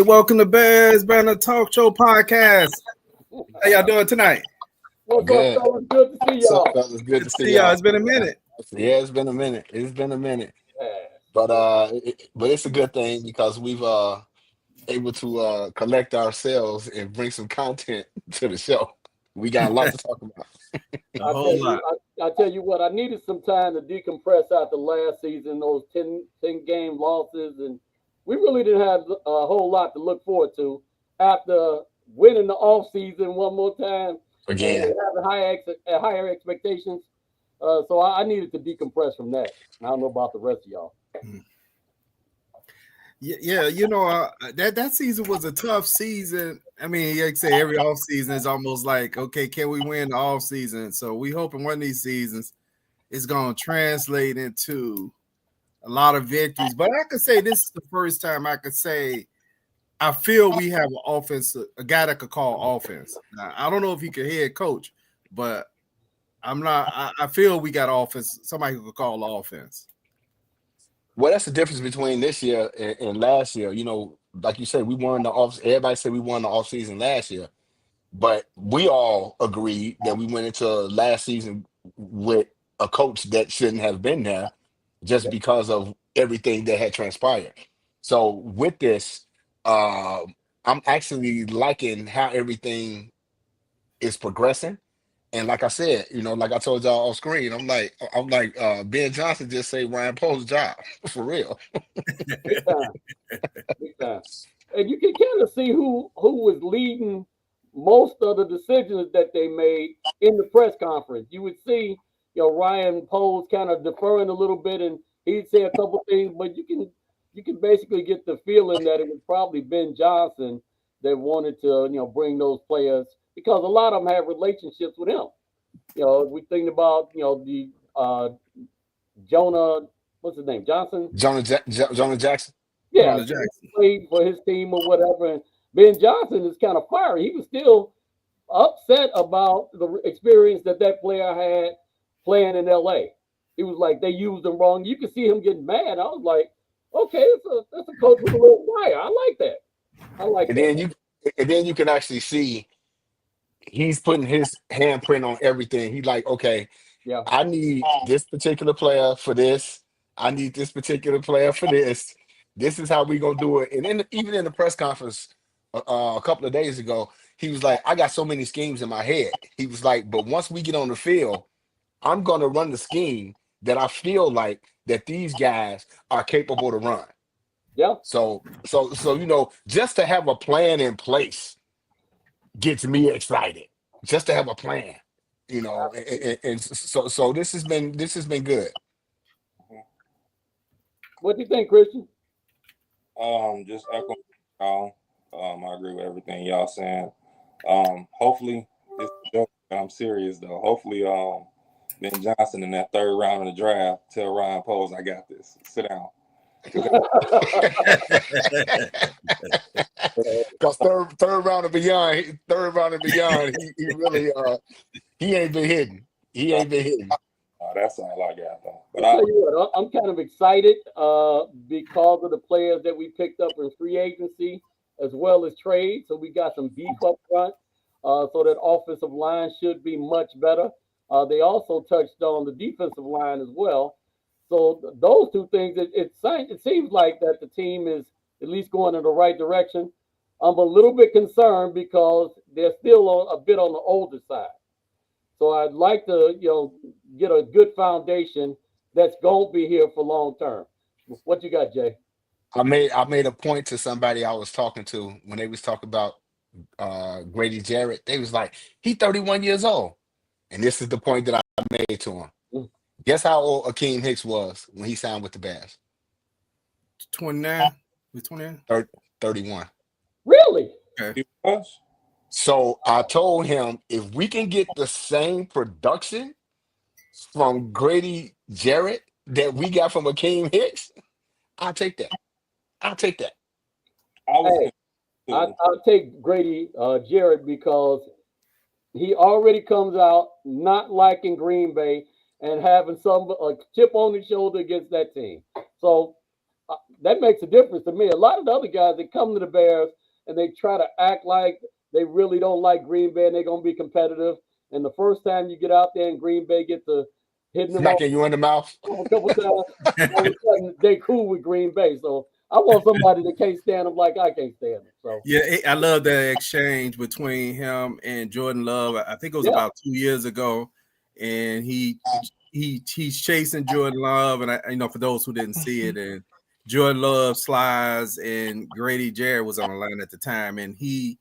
Welcome to Bears Banner Talk Show podcast. How y'all doing tonight? What's good. Up, fellas? Good to see y'all. Fellas? Good to see y'all. It's been a minute. Yeah, it's been a minute. But it's a good thing because we've able to collect ourselves and bring some content to the show. We got a lot to talk about. I tell you what, I needed some time to decompress after last season, those 10 game losses, and we really didn't have a whole lot to look forward to after winning the off season one more time again, having higher expectations. So I needed to decompress from that. I don't know about the rest of y'all. Yeah, that season was a tough season. I mean, like I say, every off season is almost like, okay, can we win the off season? So we hoping one of these seasons is going to translate into a lot of victories. But I could say this is the first time I could say I feel we have an offense, a guy that could call offense. Now, I don't know if he could head coach, but I feel we got offense, somebody who could call offense. Well, that's the difference between this year and last year. You know, like you said, we won the off. Everybody said we won the off season last year, but we all agreed that we went into last season with a coach that shouldn't have been there, just because of everything that had transpired. So with this, I'm actually liking how everything is progressing. And like I said, like I told y'all off screen, I'm like Ben Johnson just say Ryan Poles' job for real. Big time. And you can kind of see who was leading most of the decisions that they made in the press conference. You would see, Ryan Poles kind of deferring a little bit, and he'd say a couple things, but you can basically get the feeling that it was probably Ben Johnson that wanted to, bring those players, because a lot of them have relationships with him. We think about, the Jonah, what's his name? Johnson? Jonah Jackson. Yeah, Jonah Jackson played for his team or whatever. And Ben Johnson is kind of fiery. He was still upset about the experience that player had playing in LA. He was like, they used him wrong. You could see him getting mad. I was like, okay, that's a coach with a little fire. I like that. And then you can actually see he's putting his handprint on everything. He's like, okay, yeah, I need this particular player for this. I need this particular player for this. This is how we gonna do it. And even in the press conference a couple of days ago, he was like, I got so many schemes in my head. He was like, but once we get on the field, I'm gonna run the scheme that I feel like that these guys are capable to run. Yeah. So just to have a plan in place gets me excited. Just to have a plan, and so this has been good. What do you think, Christian? Just echo y'all. I agree with everything y'all saying. Hopefully, it's a joke, but I'm serious though. Hopefully, Ben Johnson in that third round of the draft tell Ryan Poles, I got this. Sit down. Because third round and beyond, he really he ain't been hidden. That's all I got though. But I'll tell you what, I'm kind of excited because of the players that we picked up in free agency as well as trade. So we got some beef up front, so that offensive line should be much better. They also touched on the defensive line as well. So those two things, it seems like that the team is at least going in the right direction. I'm a little bit concerned because they're still a bit on the older side. So I'd like to, get a good foundation that's going to be here for long term. What you got, Jay? I made a point to somebody I was talking to when they was talking about Grady Jarrett. They was like, he's 31 years old. And this is the point that I made to him. Guess how old Akeem Hicks was when he signed with the Bears? 29. 29? 31. Really? Okay. So I told him, if we can get the same production from Grady Jarrett that we got from Akeem Hicks, I'll take that. I'll take Grady Jarrett because he already comes out not liking Green Bay and having a chip on his shoulder against that team. So that makes a difference to me. A lot of the other guys that come to the Bears and they try to act like they really don't like Green Bay and they're going to be competitive. And the first time you get out there and Green Bay get to hitting them Smacking you in the mouth. a couple times, all of a sudden they cool with Green Bay. So I want somebody that can't stand them like I can't stand them. So yeah, I love that exchange between him and Jordan Love. I think it was about 2 years ago, and he's chasing Jordan Love, and for those who didn't see it, and Jordan Love slides, and Grady Jarrett was on the line at the time, and he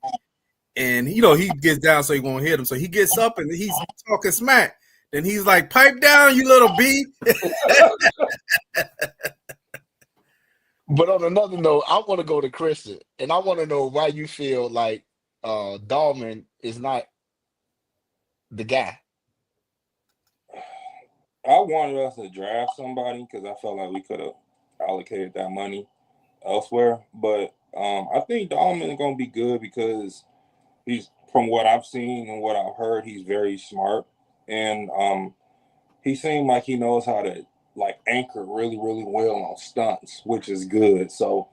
gets down so he won't hit him, so he gets up and he's talking smack. Then he's like, "Pipe down, you little B." But on another note, I want to go to Christian, and I want to know why you feel like Dahlman is not the guy. I wanted us to draft somebody because I felt like we could have allocated that money elsewhere. But I think Dahlman is going to be good because he's, from what I've seen and what I've heard, he's very smart. And he seemed like he knows how to anchor really, really well on stunts, which is good. So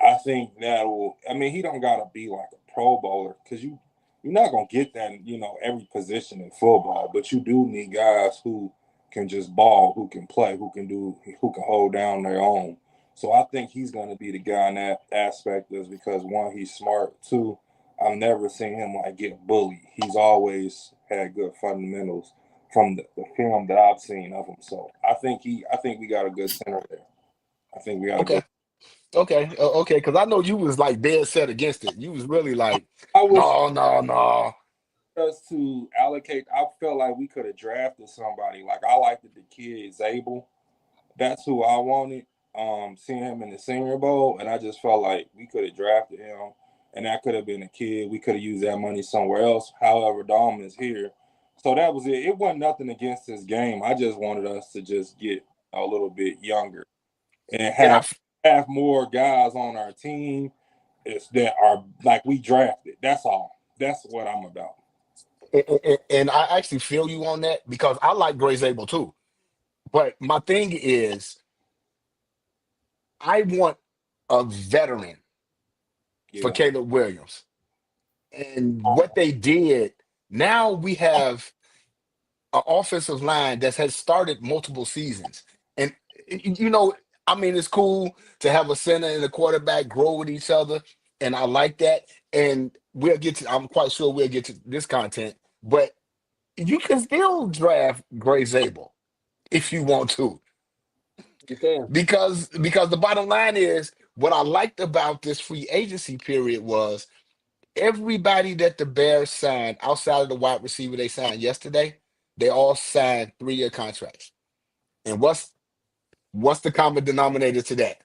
I think he don't got to be like a Pro Bowler because you're not going to get that, every position in football. But you do need guys who can just ball, who can play, who can hold down their own. So I think he's going to be the guy in that aspect, is because one, he's smart. Two, I've never seen him get bullied. He's always had good fundamentals from the film that I've seen of him. So I think we got a good center there. I think we got Okay. Okay, because I know you was dead set against it. You was really no. Us to allocate, I felt like we could have drafted somebody. I liked the kid Zabel. That's who I wanted. Seeing him in the Senior Bowl, and I just felt like we could have drafted him, and that could have been a kid. We could have used that money somewhere else. However, Dahlman is here. So that was it. It wasn't nothing against his game. I just wanted us to just get a little bit younger and have more guys on our team that are we drafted. That's all. That's what I'm about. And I actually feel you on that because I like Gray Zabel too. But my thing is, I want a veteran for Caleb Williams. And what they did, now we have an offensive line that has started multiple seasons. And, it's cool to have a center and a quarterback grow with each other. And I like that. And I'm quite sure we'll get to this content. But you can still draft Gray Zabel if you want to. you can. Because the bottom line is, what I liked about this free agency period was everybody that the Bears signed outside of the wide receiver they signed yesterday, they all signed 3-year contracts. And what's the common denominator to that?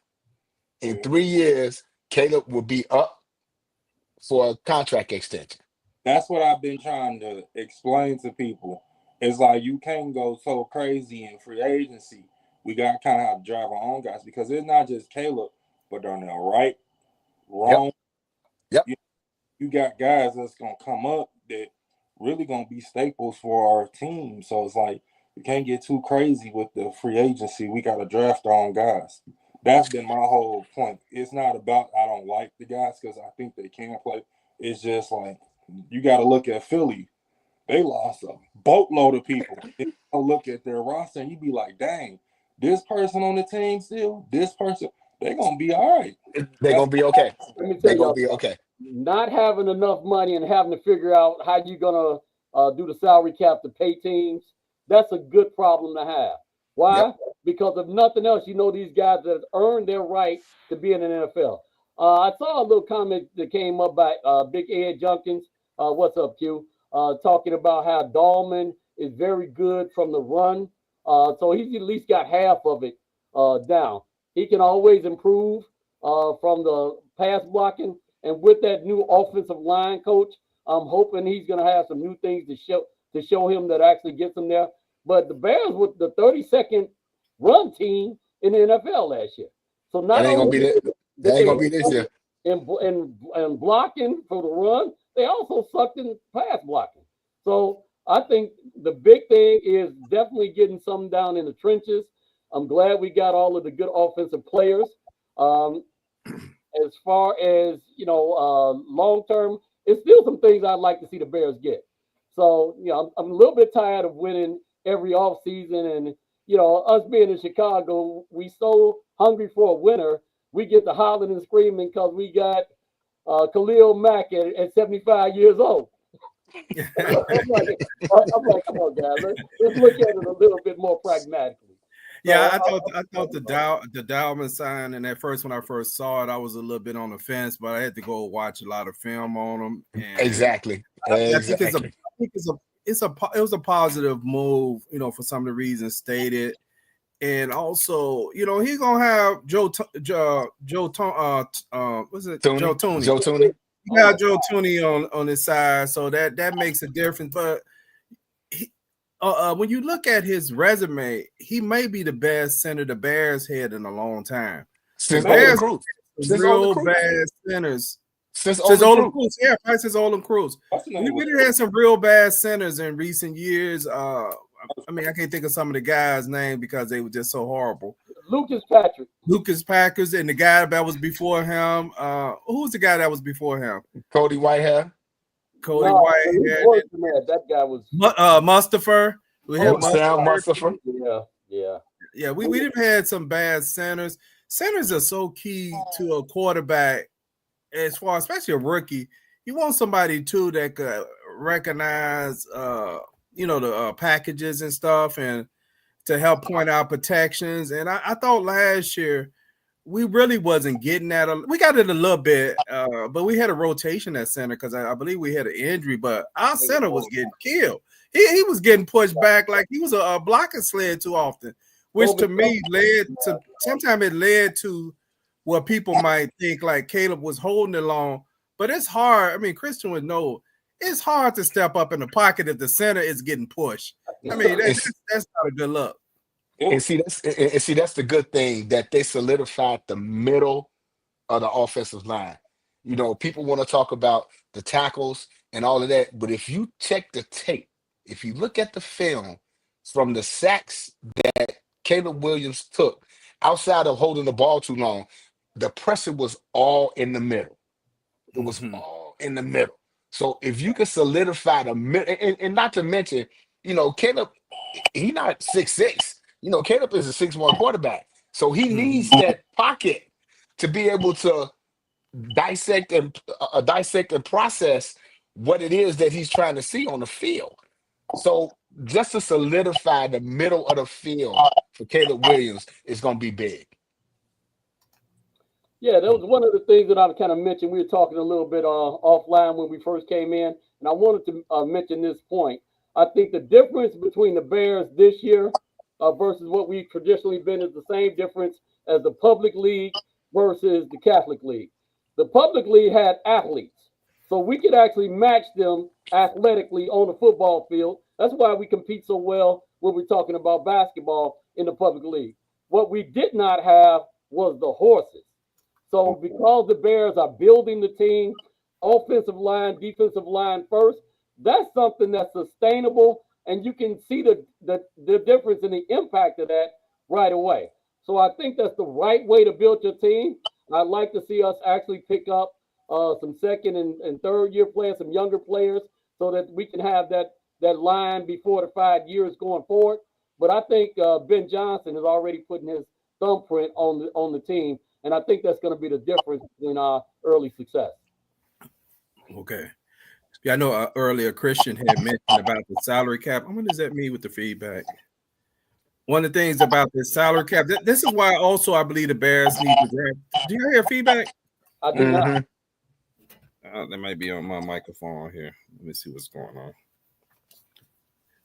In 3 years, Caleb will be up for a contract extension. That's what I've been trying to explain to people. It's you can't go so crazy in free agency. We got to kind of have to drive our own guys because it's not just Caleb, but Darnell Wright, Rome. Yep. You got guys that's going to come up that really going to be staples for our team. So it's we can't get too crazy with the free agency. We got to draft our own guys. That's been my whole point. It's not about I don't like the guys because I think they can play. It's just you got to look at Philly. They lost a boatload of people. You look at their roster and you be like, dang, this person on the team still, this person, they're going to be all right. They're going to be okay. They're going to be okay. Not having enough money and having to figure out how you're going to do the salary cap to pay teams, that's a good problem to have. Why? Yep. Because if nothing else, these guys that earned their right to be in an NFL. I saw a little comment that came up by Big Ed Junkins. What's up, Q? Talking about how Dahlman is very good from the run. So he's at least got half of it down. He can always improve from the pass blocking. And with that new offensive line coach, I'm hoping he's going to have some new things to show him that actually gets him there. But the Bears with the 32nd run team in the NFL last year. So not only that ain't gonna be this year. And blocking for the run, they also sucked in pass blocking. So I think the big thing is definitely getting something down in the trenches. I'm glad we got all of the good offensive players. as far as long term, it's still some things I'd like to see the Bears get. So I'm a little bit tired of winning every offseason, and us being in Chicago, we so hungry for a winner, we get to hollering and screaming because we got Khalil Mack at 75 years old. I'm like, come on, guys, let's look at it a little bit more pragmatically. Yeah, I thought the Dalvin sign, and at first when I first saw it, I was a little bit on the fence, but I had to go watch a lot of film on him. And Exactly. I think it was a positive move, for some of the reasons stated, and also, he's gonna have Joe Tooney. Yeah, Joe Tooney on his side, so that makes a difference, but. When you look at his resume, he may be the best center the Bears had in a long time. Since real bad centers. Since Olin Cruz. Yeah, probably since Olin Cruz. We did have some real bad centers in recent years. I can't think of some of the guys' names because they were just so horrible. Lucas Packers, and the guy that was before him. Who was the guy that was before him? Cody Whitehair. Whitehair. That guy was Mustafa. We had Mustafa. Yeah. We've had some bad centers. Centers are so key to a quarterback, as far, especially a rookie. You want somebody too that could recognize, the packages and stuff, and to help point out protections. And I thought last year we really wasn't getting that. We got it a little bit, but we had a rotation at center because I believe we had an injury, but our center was getting killed. He was getting pushed back like he was a blocking sled too often, which to me sometimes it led to what people might think like Caleb was holding it long, but it's hard. I mean, Christian would know it's hard to step up in the pocket if the center is getting pushed. I mean, that's not a good look. And see, that's the good thing, that they solidified the middle of the offensive line. People want to talk about the tackles and all of that, but if you check the tape, if you look at the film from the sacks that Caleb Williams took, outside of holding the ball too long, the pressure was all in the middle. It was all in the middle. So if you can solidify the middle, and not to mention, Caleb, he's not 6'6". Caleb is a 6'1" quarterback. So he needs that pocket to be able to dissect and process what it is that he's trying to see on the field. So just to solidify the middle of the field for Caleb Williams is going to be big. Yeah, that was one of the things that I kind of mentioned. We were talking a little bit offline when we first came in, and I wanted to mention this point. I think the difference between the Bears this year versus what we've traditionally been is the same difference as the public league versus the Catholic league. The public league had athletes, so we could actually match them athletically on the football field. That's why we compete so well when we're talking about basketball in the public league. What we did not have was the horses. So because the Bears are building the team, offensive line, defensive line first, that's something that's sustainable, and you can see the difference in the impact of that right away. So I think that's the right way to build your team. I'd like to see us actually pick up some second and third year players, some younger players, so that we can have that line before the 5 years going forward. But I think Ben Johnson is already putting his thumbprint on the team, and I think that's going to be the difference in our early success. Okay. Yeah, I know earlier Christian had mentioned about the salary cap. What does that mean with the feedback? One of the things about the salary cap, this is why also I believe the Bears need to draft. Do you hear feedback? I do not. That might be on my microphone here. Let me see what's going on.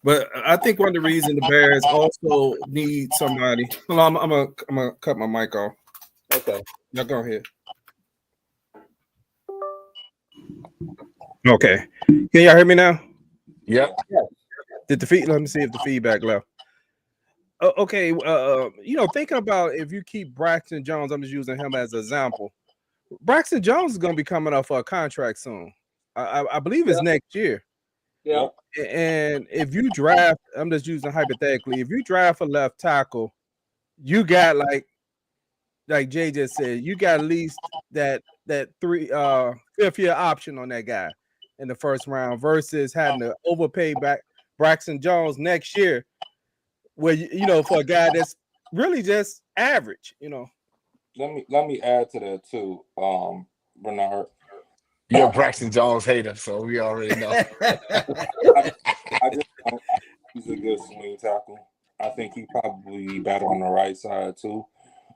But I think one of the reasons the Bears also need somebody. Hold on, I'm gonna cut my mic off. Okay. Y'all go ahead. Okay. Can y'all hear me now? Yep. Let me see if the feedback left. Okay. Thinking about if you keep Braxton Jones, I'm just using him as an example. Braxton Jones is going to be coming up for a contract soon. I believe it's next year. Yeah. And if you draft, I'm just using hypothetically, if you draft a left tackle, you got like like Jay just said, you got at least that fifth year option on that guy in the first round versus having to overpay back Braxton Jones next year, where for a guy that's really just average, Let me add to that too, Bernard. You're a Braxton Jones hater, so we already know. I just don't think he's a good swing tackle. I think he probably be better on the right side too.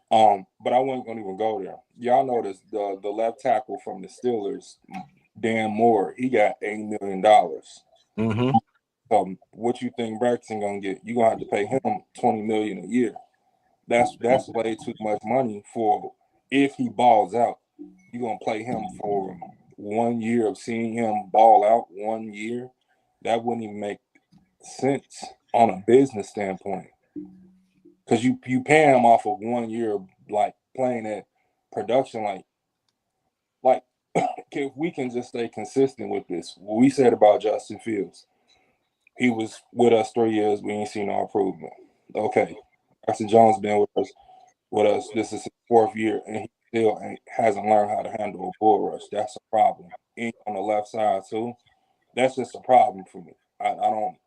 But I wasn't gonna even go there. Y'all notice the left tackle from the Steelers, Dan Moore, he got $8 million. Mm-hmm. So what you think Braxton gonna get? You gonna have to pay him $20 million a year. That's way too much money for if he balls out. You're gonna play him for 1 year of seeing him ball out 1 year. That wouldn't even make sense on a business standpoint. Because you pay him off of 1 year of like playing at production, like if we can just stay consistent with this. What we said about Justin Fields, he was with us 3 years, we ain't seen no improvement. Okay, Braxton Jones been with us. This is his 4th year, and he still hasn't learned how to handle a bull rush. That's a problem. And on the left side too, that's just a problem for me. I don't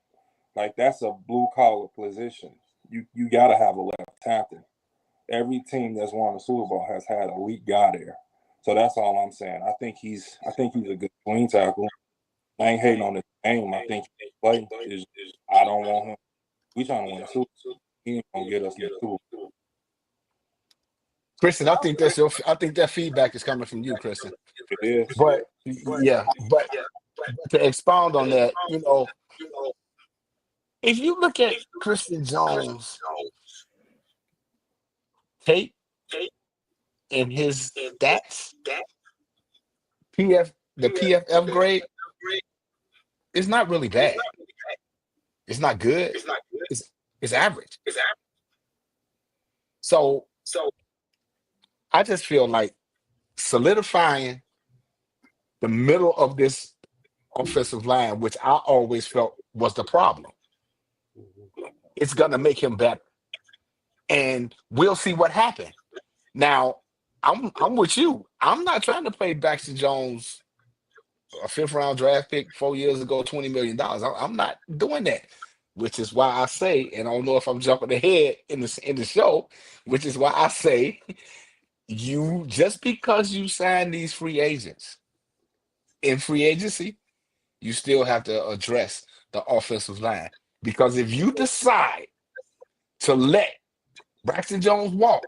like that's a blue collar position. You got to have a left tackle. Every team that's won a Super Bowl has had a elite guy there. So that's all I'm saying. I think he's a good swing tackle. I ain't hating on his game. I think his play is I don't want him. We trying to win a Super Bowl. He ain't gonna get us in the Super Bowl. Kristen, I think that feedback is coming from you, Kristen. It is. But to expound on that, if you look at Christian Jones tape and his stats, the PFF grade, it's not really bad. It's not good. It's average. So I just feel like solidifying the middle of this offensive line, which I always felt was the problem, it's gonna make him better. And we'll see what happens. Now, I'm with you. I'm not trying to play Braxton Jones, a 5th round draft pick 4 years ago, $20 million. I'm not doing that. Which is why I say, and I don't know if I'm jumping ahead in the show, which is why I say, you just because you sign these free agents in free agency, you still have to address the offensive line. Because if you decide to let Braxton Jones walk,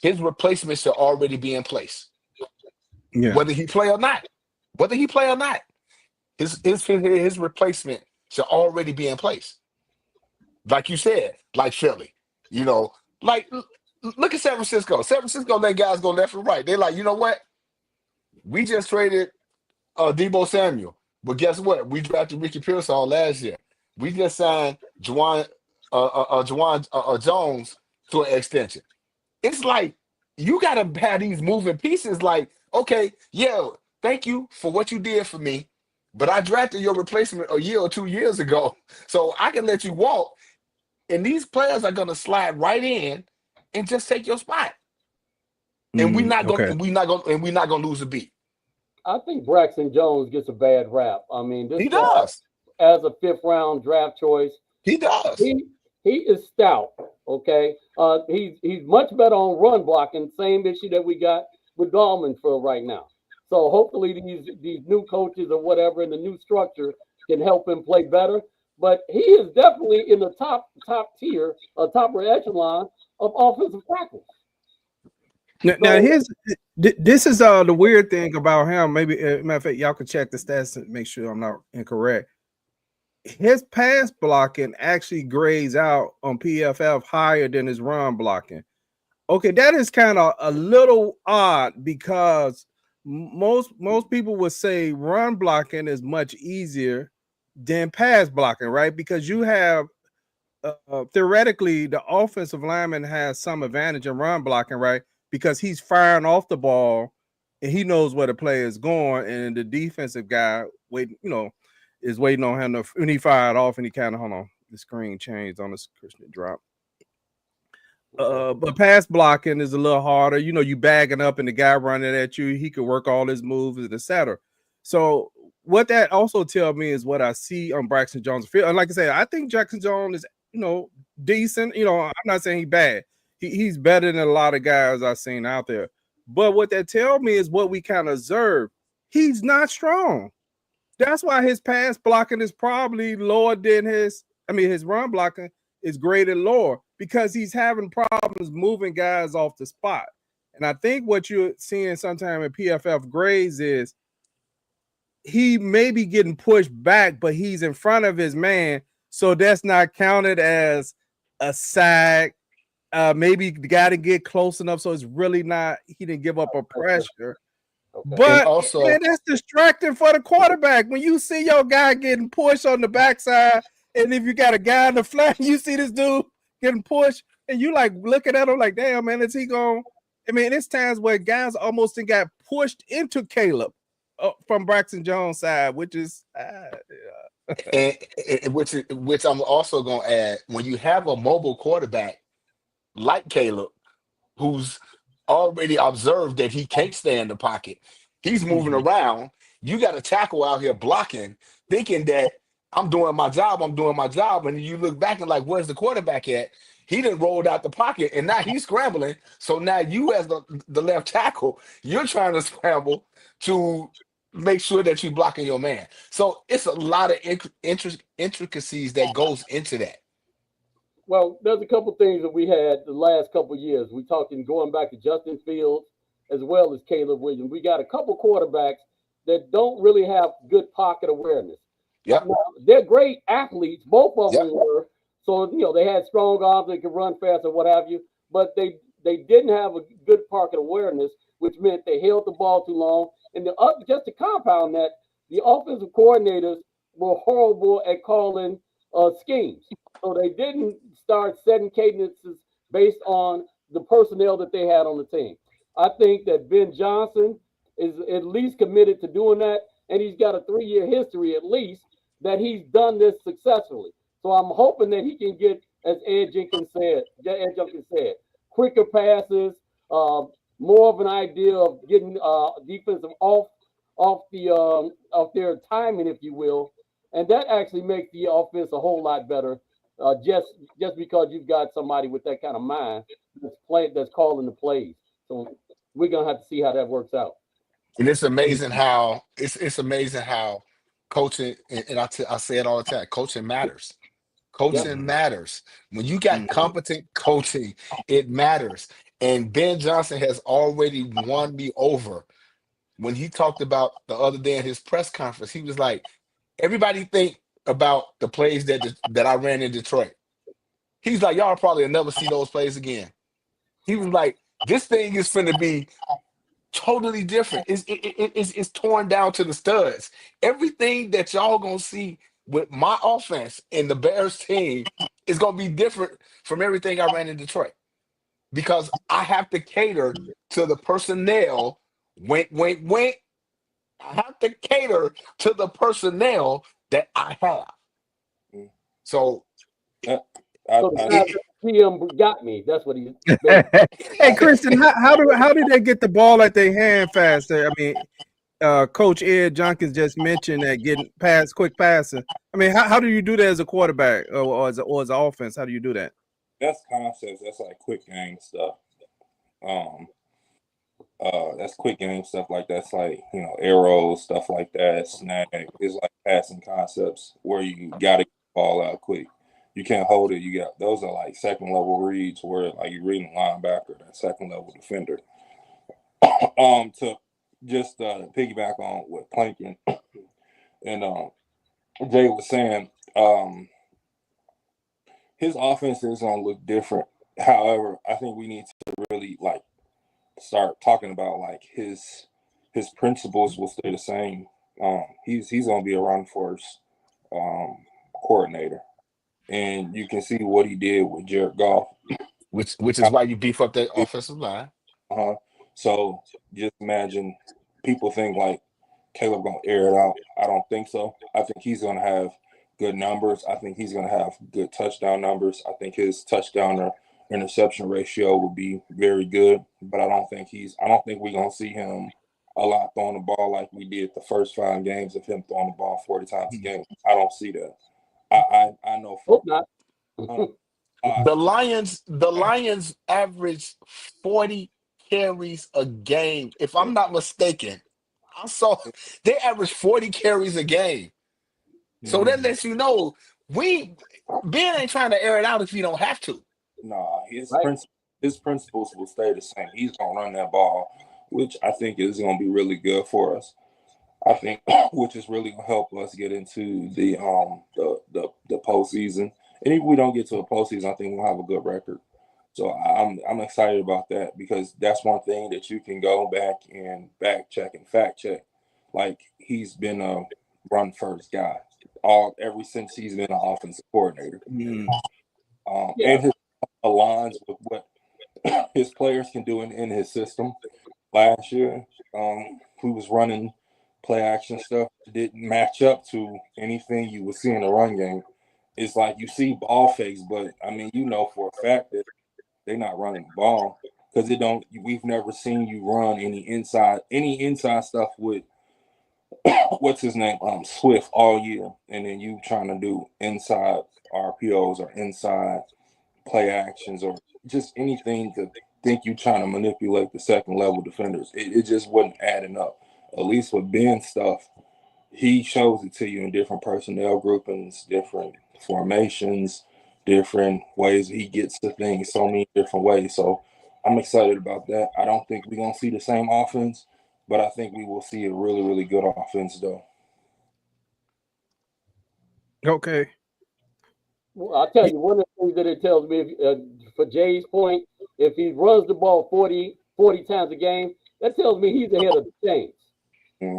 his replacement should already be in place. Yeah. Whether he play or not. His replacement should already be in place. Like you said, like Philly. Like look at San Francisco. San Francisco let guys go left and right. They're like, you know what? We just traded Deebo Samuel. But guess what? We drafted Ricky Pearsall last year. We just signed Juwan Jones to an extension. It's like you got to have these moving pieces like, okay, yeah, thank you for what you did for me, but I drafted your replacement a year or 2 years ago, so I can let you walk, and these players are going to slide right in and just take your spot. And we're not going to lose a beat. I think Braxton Jones gets a bad rap. I mean, He does. As a 5th round draft choice. He does. He is stout. Okay. He's much better on run blocking. Same issue that we got with Gallman for right now. So hopefully these new coaches or whatever in the new structure can help him play better. But he is definitely in the top tier, top echelon of offensive tackles. Now this is the weird thing about him. Maybe matter of fact, y'all can check the stats and make sure I'm not incorrect. His pass blocking actually grades out on PFF higher than his run blocking. Okay, that is kind of a little odd because most people would say run blocking is much easier than pass blocking, right? Because you have theoretically the offensive lineman has some advantage in run blocking, right? Because he's firing off the ball and he knows where the play is going, and the defensive guy is waiting on him when he fired off, and he kind of hold on, the screen changed on the Christian drop. But pass blocking is a little harder. You know, you bagging up and the guy running at you, he could work all his moves, etc. So what that also tells me is what I see on Braxton Jones' field. And like I said, I think Jackson Jones is, decent. I'm not saying he's bad. He's better than a lot of guys I've seen out there. But what that tells me is what we kind of observe. He's not strong. That's why his pass blocking is probably lower than his run blocking is graded lower because he's having problems moving guys off the spot. And I think what you're seeing sometime in PFF grades is he may be getting pushed back, but he's in front of his man. So that's not counted as a sack. Maybe the guy didn't get close enough. So it's really not, he didn't give up a pressure. And But also, man, that's distracting for the quarterback. When you see your guy getting pushed on the backside, and if you got a guy in the flat, you see this dude getting pushed, and you like looking at him like, damn, man, is he going? I mean, it's times where guys almost got pushed into Caleb from Braxton Jones' side, which is and which I'm also gonna add, when you have a mobile quarterback like Caleb, who's already observed that he can't stay in the pocket. He's moving around. You got a tackle out here blocking, thinking that I'm doing my job. And you look back and like, where's the quarterback at? He done rolled out the pocket and now he's scrambling. So now you as the left tackle, you're trying to scramble to make sure that you're blocking your man. So it's a lot of intricacies that goes into that. Well, there's a couple things that we had the last couple of years. We talking going back to Justin Fields as well as Caleb Williams. We got a couple quarterbacks that don't really have good pocket awareness. Yep. Now, they're great athletes, both of Yep. them were. So they had strong arms, they could run fast or what have you, but they didn't have a good pocket awareness, which meant they held the ball too long. And just to compound that, the offensive coordinators were horrible at calling schemes. So they didn't start setting cadences based on the personnel that they had on the team. I think that Ben Johnson is at least committed to doing that, and he's got a 3-year history at least that he's done this successfully. So I'm hoping that he can get, as Ed Jenkins said, quicker passes, more of an idea of getting defensive off their timing, if you will, and that actually makes the offense a whole lot better. Just because you've got somebody with that kind of mind that's calling the plays. So we're gonna have to see how that works out. And it's amazing how coaching, and I say it all the time, coaching matters. Coaching matters. When you got competent coaching, it matters. And Ben Johnson has already won me over. When he talked about the other day in his press conference, he was like, everybody think about the plays that I ran in Detroit. He's like, y'all probably will never see those plays again. He was like, this thing is finna be totally different. It's torn down to the studs. Everything that y'all gonna see with my offense and the Bears team is gonna be different from everything I ran in Detroit because I have to cater to the personnel. Wink, wink, wink. I have to cater to the personnel that I have. So, So the PM got me. That's what he. Hey, Christian, how did they get the ball at their hand faster? I mean, Coach Ed Jenkins just mentioned that getting quick passing. I mean, how do you do that as a quarterback or as an offense? How do you do that? That's concepts. That's like quick game stuff. That's quick game stuff like that's like arrows, stuff like that. Snag is like passing concepts where you got to get the ball out quick. You can't hold it. You got those are like second level reads where like you're reading a linebacker, that second level defender. To just piggyback on what Plankin and Jay was saying, his offense is gonna look different. However, I think we need to really like start talking about like his principles will stay the same. He's gonna be a run first coordinator, and you can see what he did with Jared Goff, which is why you beef up that offensive line. So just imagine people think like Caleb gonna air it out. I don't think so. I think he's gonna have good numbers. I think he's gonna have good touchdown numbers. I think his touchdown interception ratio would be very good. But I don't think we're gonna see him a lot throwing the ball like we did the first 5 games of him throwing the ball 40 times a game. I don't see that. I know for Hope not. The Lions average 40 carries a game. If I'm not mistaken, I saw they average 40 carries a game. So that lets you know Ben ain't trying to air it out if you don't have to. Nah, Right. his principles will stay the same. He's gonna run that ball, which I think is gonna be really good for us. I think, which is really gonna help us get into the postseason. And if we don't get to a postseason, I think we'll have a good record. So I'm excited about that because that's one thing that you can go back and back check and fact check. Like he's been a run first guy ever since he's been an offensive coordinator. And his aligns with what his players can do in his system. Last year, he was running play action stuff that didn't match up to anything you would see in the run game. It's like you see ball fakes, but I mean, you know for a fact that they're not running the ball because we've never seen you run any inside stuff with what's his name, Swift all year, and then you trying to do inside RPOs or inside play actions or just anything to think you trying to manipulate the second level defenders. It just wasn't adding up. At least with Ben's stuff, he shows it to you in different personnel groupings, different formations, different ways he gets to things, so many different ways. So I'm excited about that. I don't think we're going to see the same offense, but I think we will see a really, really good offense, though. Okay. Well, I'll tell you, one of the things that it tells me, for Jay's point, if he runs the ball 40 times a game, that tells me he's ahead of the chains.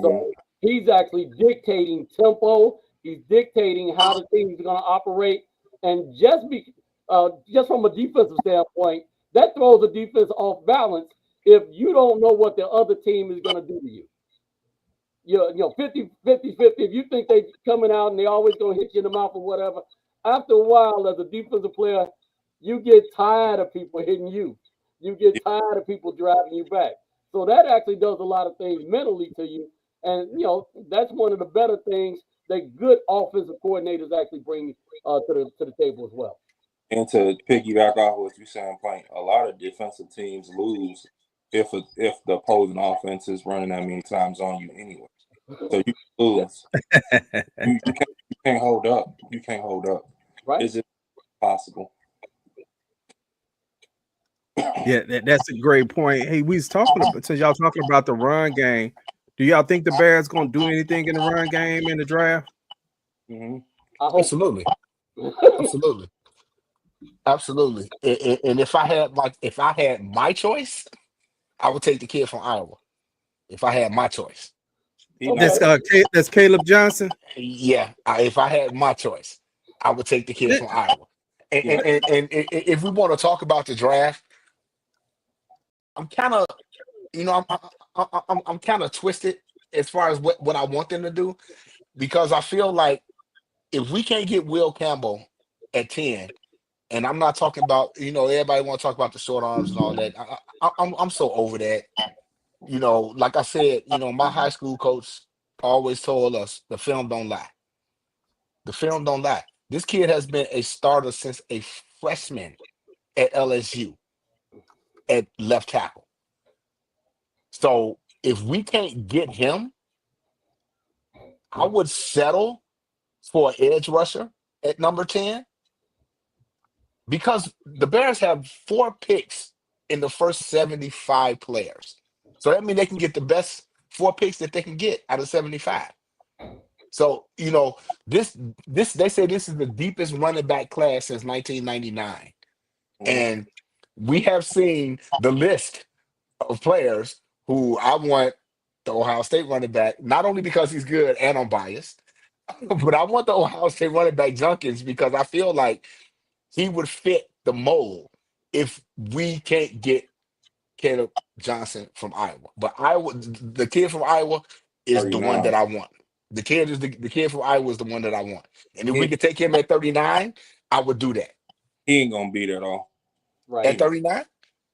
So he's actually dictating tempo. He's dictating how the team is going to operate. And just from a defensive standpoint, that throws the defense off balance if you don't know what the other team is going to do to you. You know, 50. If you think they're coming out and they always going to hit you in the mouth or whatever, after a while, as a defensive player, you get tired of people hitting you. You get tired of people driving you back. So that actually does a lot of things mentally to you. And, you know, that's one of the better things that good offensive coordinators actually bring to the table as well. And to piggyback off what you're saying, Plank, a lot of defensive teams lose if the opposing offense is running that many times on you anyway. So you lose. you can't hold up. You can't hold up. Right. It's just possible. Yeah, that's a great point. Hey, we was talking about, since y'all talking about the run game, do y'all think the Bears gonna do anything in the run game in the draft? Absolutely. Absolutely. And if I had my choice, I would take the kid from Iowa. If I had my choice. That's Caleb Johnson. Yeah, if I had my choice, I would take the kid from Iowa. And if we want to talk about the draft, I'm kind of, I'm kind of twisted as far as what I want them to do, because I feel like if we can't get Will Campbell at 10, and I'm not talking about, everybody want to talk about the short arms and all that. I'm so over that. Like I said, my high school coach always told us the film don't lie. The film don't lie. This kid has been a starter since a freshman at LSU at left tackle. So if we can't get him, I would settle for an edge rusher at number 10, because the Bears have 4 picks in the first 75 players. So that means they can get the best 4 picks that they can get out of 75. So, this they say this is the deepest running back class since 1999. And we have seen the list of players who I want the Ohio State running back, not only because he's good and I'm biased, but I want the Ohio State running back Junkins because I feel like he would fit the mold if we can't get Caleb Johnson from Iowa. But the kid from Iowa is the one that I want. The kid from Iowa is the one that I want. And if we could take him at 39, I would do that. He ain't gonna beat at all. Right. at 39? I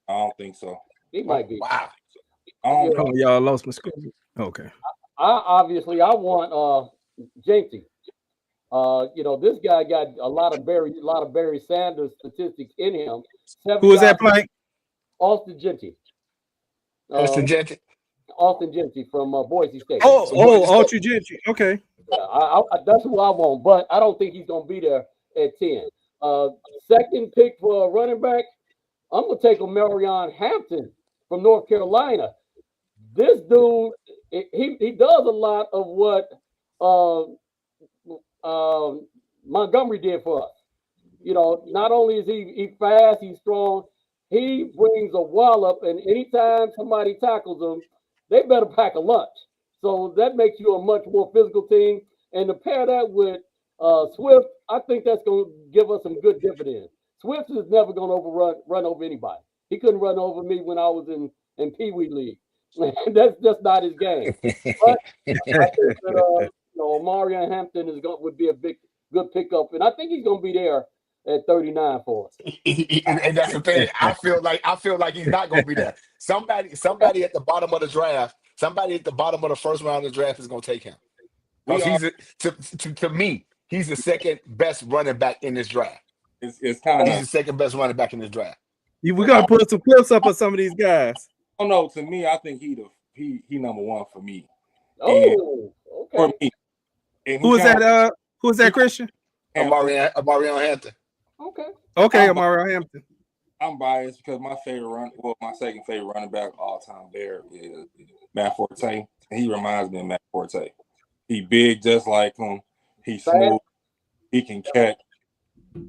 don't think so. He might be. Wow. I don't know. Oh, y'all lost my script. Okay. I want Jinty. This guy got a lot of Barry Sanders statistics in him. Who was that playing? Austin Jinty. Austin Gentry. Austin Jinty from Boise State. Ultra Gentry. Okay. Yeah, that's who I want, but I don't think he's gonna be there at 10. Second pick for a running back, I'm gonna take Omarion Hampton from North Carolina. This dude, he does a lot of what Montgomery did for us. Not only is he fast, he's strong, he brings a wallop, and anytime somebody tackles him, they better pack a lunch. So that makes you a much more physical team. And to pair that with Swift, I think that's going to give us some good dividends. Swift is never going to run over anybody. He couldn't run over me when I was in Pee Wee League. That's just not his game. But I think that Omarion Hampton would be a good pickup, and I think he's going to be there at 39 for us. And that's the thing. I feel like he's not going to be there. Somebody at the bottom of the draft, somebody at the bottom of the first round of the draft is going to take him. Because to me, he's the second best running back in this draft. It's kind of he's the second best running back in this draft. We got to put some clips up of some of these guys. Oh no, to me, I think he number one for me. Oh, okay. For me. Who is that? Who is that, Christian? Omarion Hampton. Okay. Omarion Hampton. I'm biased because my second favorite running back all time there is Matt Forte. He reminds me of Matt Forte. He big just like him. He's smooth. He can catch.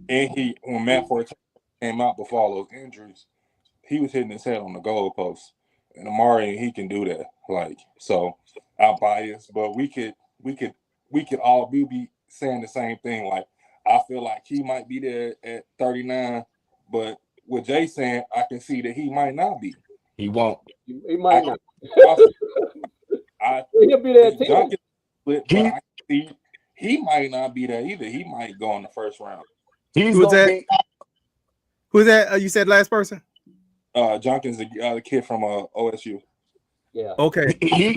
And when Matt Forte came out before all those injuries, he was hitting his head on the goalpost. And Amari, he can do that. So I'm biased, but we could all be saying the same thing. Like, I feel like he might be there at 39, but with Jay saying, I can see that he might not be. He won't. He might not. He'll be there at 10. He might not be there either. He might go in the first round. Who's that? Who's that? You said last person? Jenkins, the kid from OSU. Yeah. Okay. Here's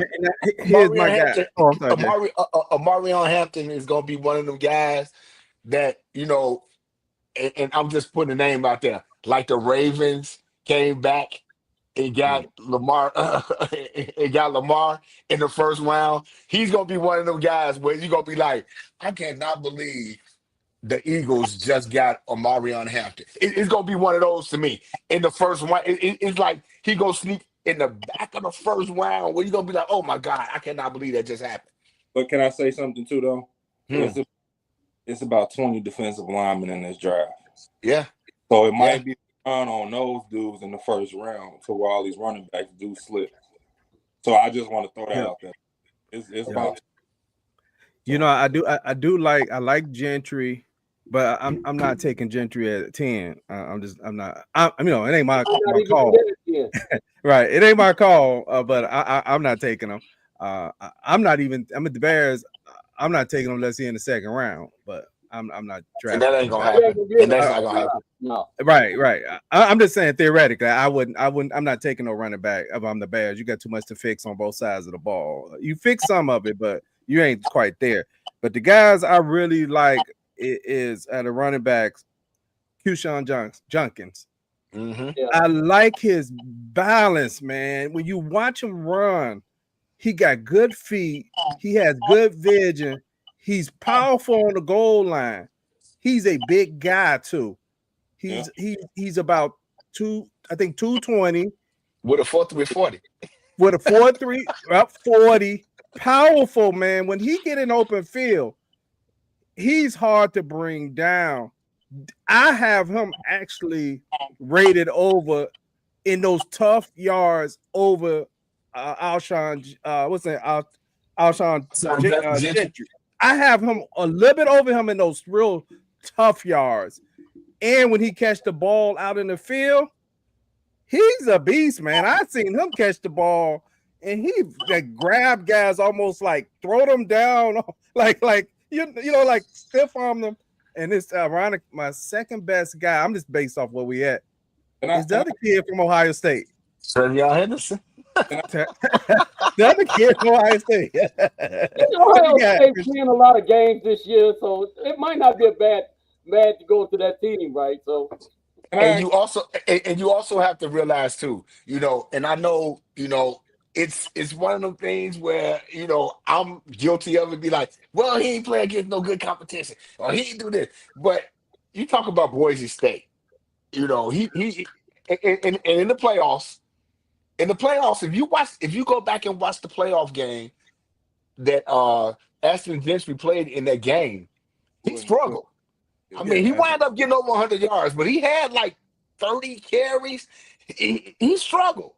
my guy. Omarion Hampton is going to be one of them guys that, and I'm just putting a name out there. Like the Ravens came back and got Lamar. It got Lamar in the first round. He's going to be one of them guys where you're going to be like, I cannot believe the Eagles just got Omarion Hampton. It's going to be one of those to me. In the first round, it's like he going to sneak in the back of the first round where you're going to be like, oh, my God, I cannot believe that just happened. But can I say something, too, though? It's about 20 defensive linemen in this draft. Yeah. So it might be on those dudes in the first round to where all these running backs do slip. So I just want to throw that out there. It's about. I like Gentry. But I'm not taking Gentry at 10. It ain't my call. Right. It ain't my call, but I'm not taking him. I'm at the Bears. I'm not taking him unless he's in the second round, but I'm not drafting. And that ain't going to happen. And that's not going to happen. No. Right. I'm just saying theoretically, I'm not taking no running back if I'm the Bears. You got too much to fix on both sides of the ball. You fix some of it, but you ain't quite there. But the guys I really like is at a running backs, Kushan Jenkins. Mm-hmm. Yeah. I like his balance, man. When you watch him run, he got good feet. He has good vision. He's powerful on the goal line. He's a big guy too. He's about 220 with a 4.340. With a 4.3 up 40. Powerful, man. When he get in open field, he's hard to bring down. I have him actually rated over in those tough yards over Alshon. Alshon Gentry. I have him a little bit over him in those real tough yards. And when he catch the ball out in the field, he's a beast, man. I seen him catch the ball and he grab guys almost like throw them down, like stiff arm them. And it's ironic. My second best guy, I'm just based off where we at. Is the other kid from Ohio State? Trevion Henderson. The other kid from Ohio State. Ohio State's playing a lot of games this year, so it might not be a bad to go to that team, right? So, And you also have to realize too, and I know, it's one of them things where, I'm guilty of it. Be like, well, he ain't playing against no good competition, or he ain't do this. But you talk about Boise State, he and in the playoffs. In the playoffs, if you go back and watch the playoff game that Ashton Gentry played in that game, he struggled. I mean, he wound up getting over 100 yards, but he had like 30 carries. He struggled.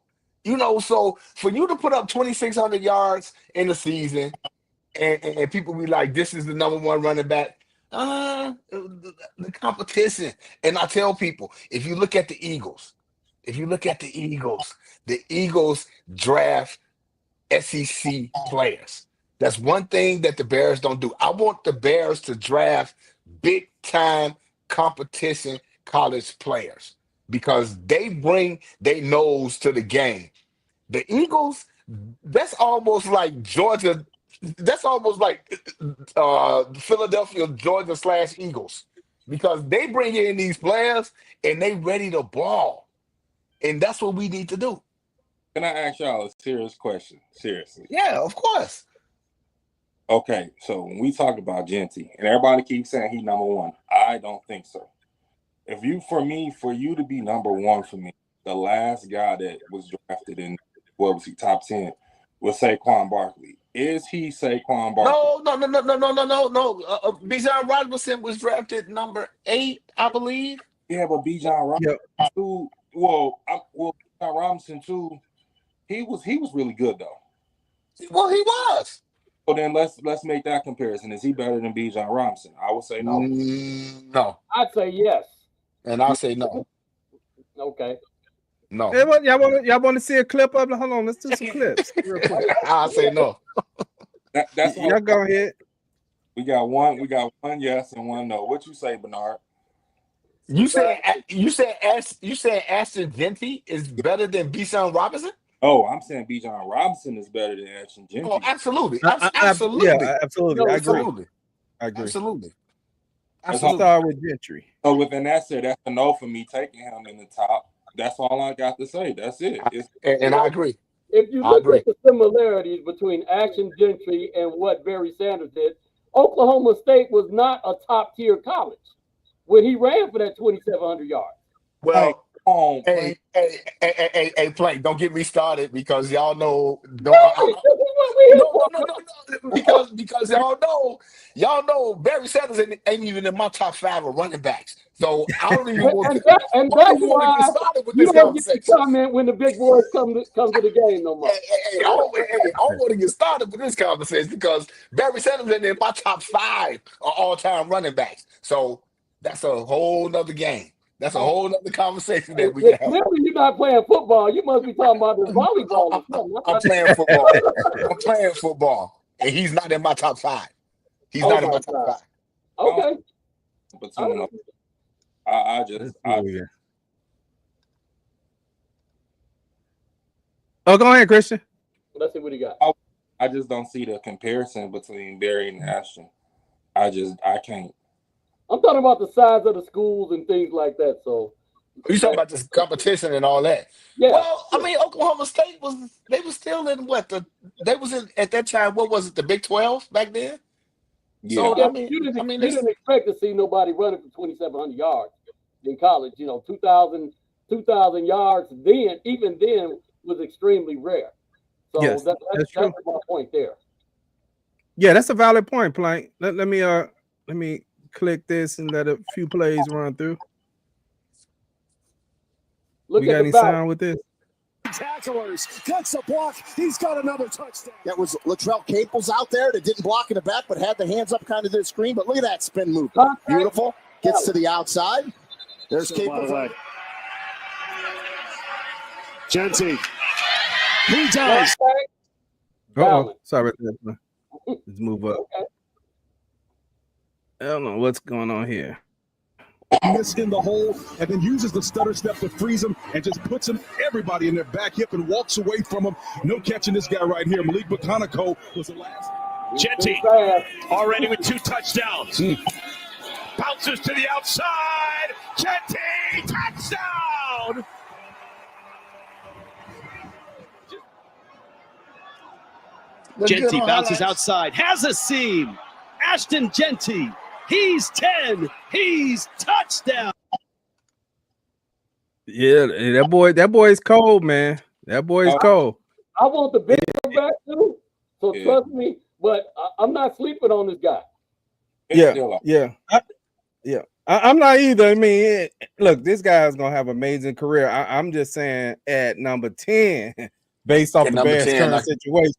So for you to put up 2,600 yards in the season and people be like, this is the number one running back, the competition. And I tell people, if you look at the Eagles, the Eagles draft SEC players. That's one thing that the Bears don't do. I want the Bears to draft big-time competition college players because they bring their nose to the game. The Eagles, that's almost like Georgia. That's almost like Philadelphia, Georgia / Eagles because they bring in these players and they ready to ball. And that's what we need to do. Can I ask y'all a serious question? Seriously. Yeah, of course. Okay, so when we talk about Genty, and everybody keeps saying he's number one, I don't think so. For you to be number one for me, the last guy that was drafted in, what was he, top 10, was Saquon Barkley. Is he Saquon Barkley? No. Bijan Robinson was drafted number 8, I believe. Yeah, but Bijan Robinson too. Bijan Robinson too. He was really good though. Well, he was. So then let's make that comparison. Is he better than Bijan Robinson? I would say no. No. I'd say yes. And I'll say no. Okay. No. Hey, y'all want to see a clip of it? Hold on, let's do some clips. Real quick. I'll say no. That's y'all go ahead. We got one yes and one no. What you say, Bernard? You said Ashton Gentry is better than Bijan Robinson? Oh, I'm saying Bijan Robinson is better than Ashton Gentry. Oh, absolutely. Absolutely. Yeah, absolutely. I agree. Absolutely. I'll start with Gentry. So within that said, that's a no for me taking him in the top. That's all I got to say. That's it. And I agree. If you look at the similarities between Ashton Gentry and what Barry Sanders did, Oklahoma State was not a top-tier college when he ran for that 2,700 yards. Well, hey, Plank, don't get me started because y'all know. Because y'all know Barry Sanders ain't even in my top 5 of running backs. So I don't even want to get started with this conversation. Comment when the big boys come to the game no more. I don't want to get started with this conversation because Barry Sanders ain't in my top 5 of all-time running backs. So that's a whole nother game. That's a whole other conversation that we can have. Remember, you're not playing football. You must be talking about this volleyball. I'm playing football. I'm playing football, and he's not in my top 5. He's not in my top 5. Okay. But I just. Oh, go ahead, Christian. Let's see what he got. I just don't see the comparison between Barry and Ashton. I can't. I'm talking about the size of the schools and things like that. So you talking about this competition and all that? Yeah. Well, I mean, Oklahoma State was still in they was in at that time. What was it? The Big 12 back then. Yeah. So you didn't expect to see nobody running for 2,700 yards in college. 2,000 yards then, even then, was extremely rare. So yes, that's my point there. Yeah, that's a valid point, Plank. Let me click this and let a few plays run through. We got any sound with this? Tacklers gets the block. He's got another touchdown. That was Latrell Caples out there that didn't block in the back, but had the hands up kind of to the screen. But look at that spin move. Beautiful. Gets to the outside. There's Caples. Genty. He does. Oh, sorry. Let's move up. Okay. I don't know what's going on here. miss in the hole, and then uses the stutter step to freeze him and just puts everybody in their back hip and walks away from him. No catching this guy right here. Malik Baconico was the last. Jeanty already with 2 touchdowns. Bounces to the outside. Jeanty, touchdown! Jeanty bounces outside, has a seam. Ashton Jeanty, he's 10. He's touchdown. Yeah, that boy's cold, man. That boy's cold. I want the big one back too. So trust me, but I'm not sleeping on this guy. I'm not either. I mean, look, this guy's gonna have an amazing career. I'm just saying at number 10, based off the Bears' current situation.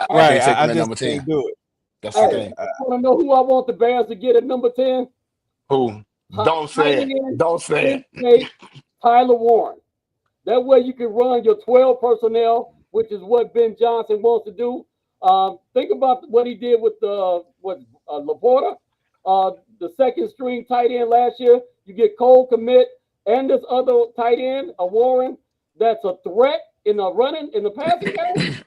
Right, I just can't do it. That's the thing. I want to know who I want the Bears to get at number 10. Who? Don't say it. Don't say it. Tyler Warren. That way you can run your 12 personnel, which is what Ben Johnson wants to do. Think about what he did with Laporta, the second string tight end last year. You get Cole Kmet and this other tight end, a Warren, that's a threat in the passing game.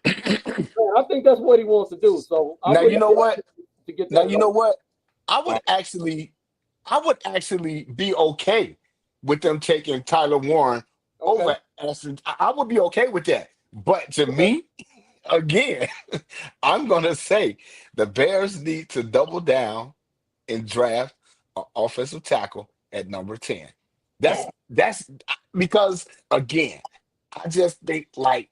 I think that's what he wants to do. So now you know what? I would actually be okay with them taking Tyler Warren over Ashton. I would be okay with that. But to me, again, I'm gonna say the Bears need to double down and draft an offensive tackle at number 10. That's because again, I just think like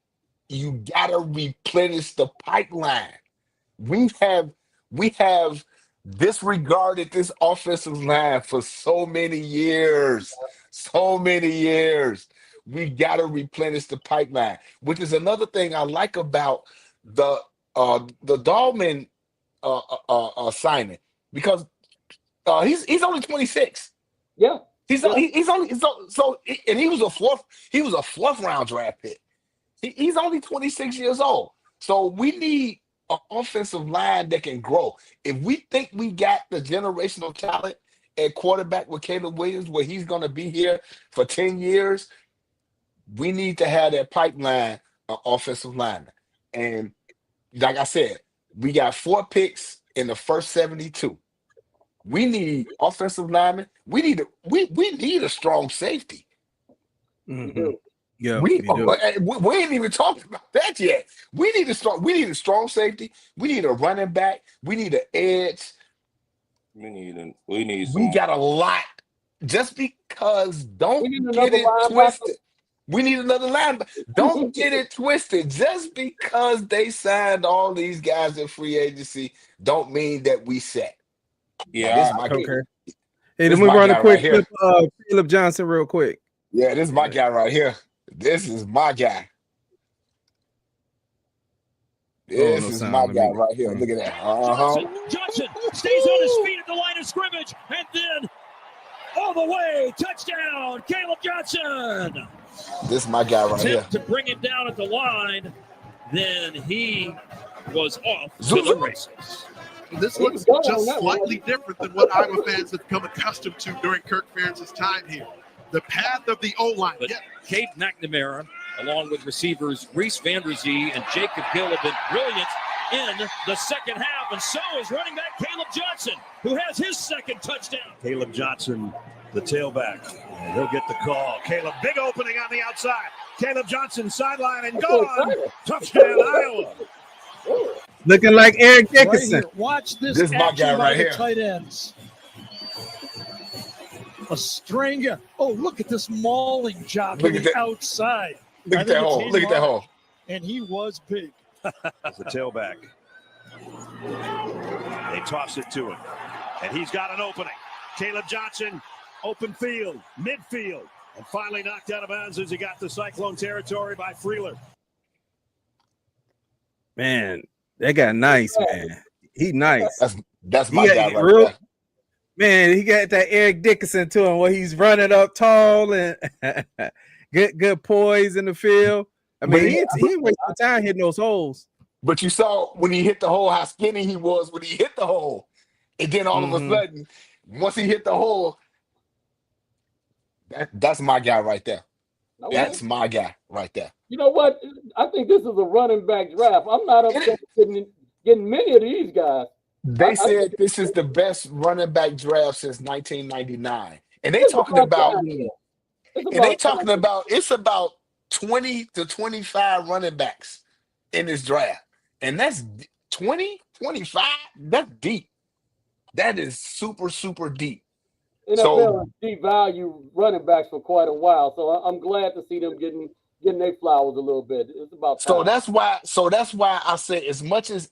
you gotta replenish the pipeline. We have disregarded this offensive line for so many years. We gotta replenish the pipeline, which is another thing I like about the Dahlman signing, because he's only 26. Yeah. He's only so and he was a fourth round draft pick. He's only 26 years old. So we need an offensive line that can grow. If we think we got the generational talent at quarterback with Caleb Williams, where he's going to be here for 10 years, we need to have that pipeline of offensive lineman. And like I said, we got 4 picks in the first 72. We need offensive linemen. We need a strong safety. Mm-hmm. Yeah, we ain't even talked about that yet. We need a strong safety. We need a running back. We need an edge. We got a lot. Just because don't get it twisted. We need another linebacker. Don't get it twisted. Just because they signed all these guys in free agency don't mean that we set. Yeah. Okay. Hey, then we run a quick clip of Caleb Johnson real quick. Yeah, this is my guy right here. This is my guy. This is my guy right here. Look at that. Johnson stays on his feet at the line of scrimmage, and then all the way, touchdown, Caleb Johnson. This is my guy right here. To bring it down at the line, then he was off to the races. This looks just slightly different than what Iowa fans have become accustomed to during Kirk Ferentz's time here. The path of the O-line. Cade McNamara, along with receivers Reese Vanderzee and Jacob Gill, have been brilliant in the second half, and so is running back Caleb Johnson, who has his second touchdown. Caleb Johnson, the tailback. He'll get the call. Caleb, big opening on the outside. Caleb Johnson, sideline and gone. Touchdown, Iowa. Looking like Eric Dickerson. Right, watch this is my guy right here. Tight ends. A stringer. Oh, look at this mauling job on the outside. Look at that hole. Look at that hole. And he was big. As the tailback. They toss it to him. And he's got an opening. Caleb Johnson, open field, midfield. And finally knocked out of bounds as he got to Cyclone territory by Freeler. Man, that guy nice, man. He nice. That's my guy right there. Man, he got that Eric Dickerson to him where he's running up tall and good poise in the field. I mean, he wasted time hitting those holes. But you saw when he hit the hole how skinny he was when he hit the hole. And then all of a sudden, once he hit the hole, That's my guy right there. Okay. That's my guy right there. You know what? I think this is a running back draft. I'm not upset getting many of these guys. They said this is the best running back draft since 1999, and they talking about it's about 20 to 25 running backs in this draft, and that's 20, 25. That's deep. That is super, super deep. NFL has devalued running backs for quite a while, so I'm glad to see them getting their flowers a little bit. It's about time. So that's why I say, as much as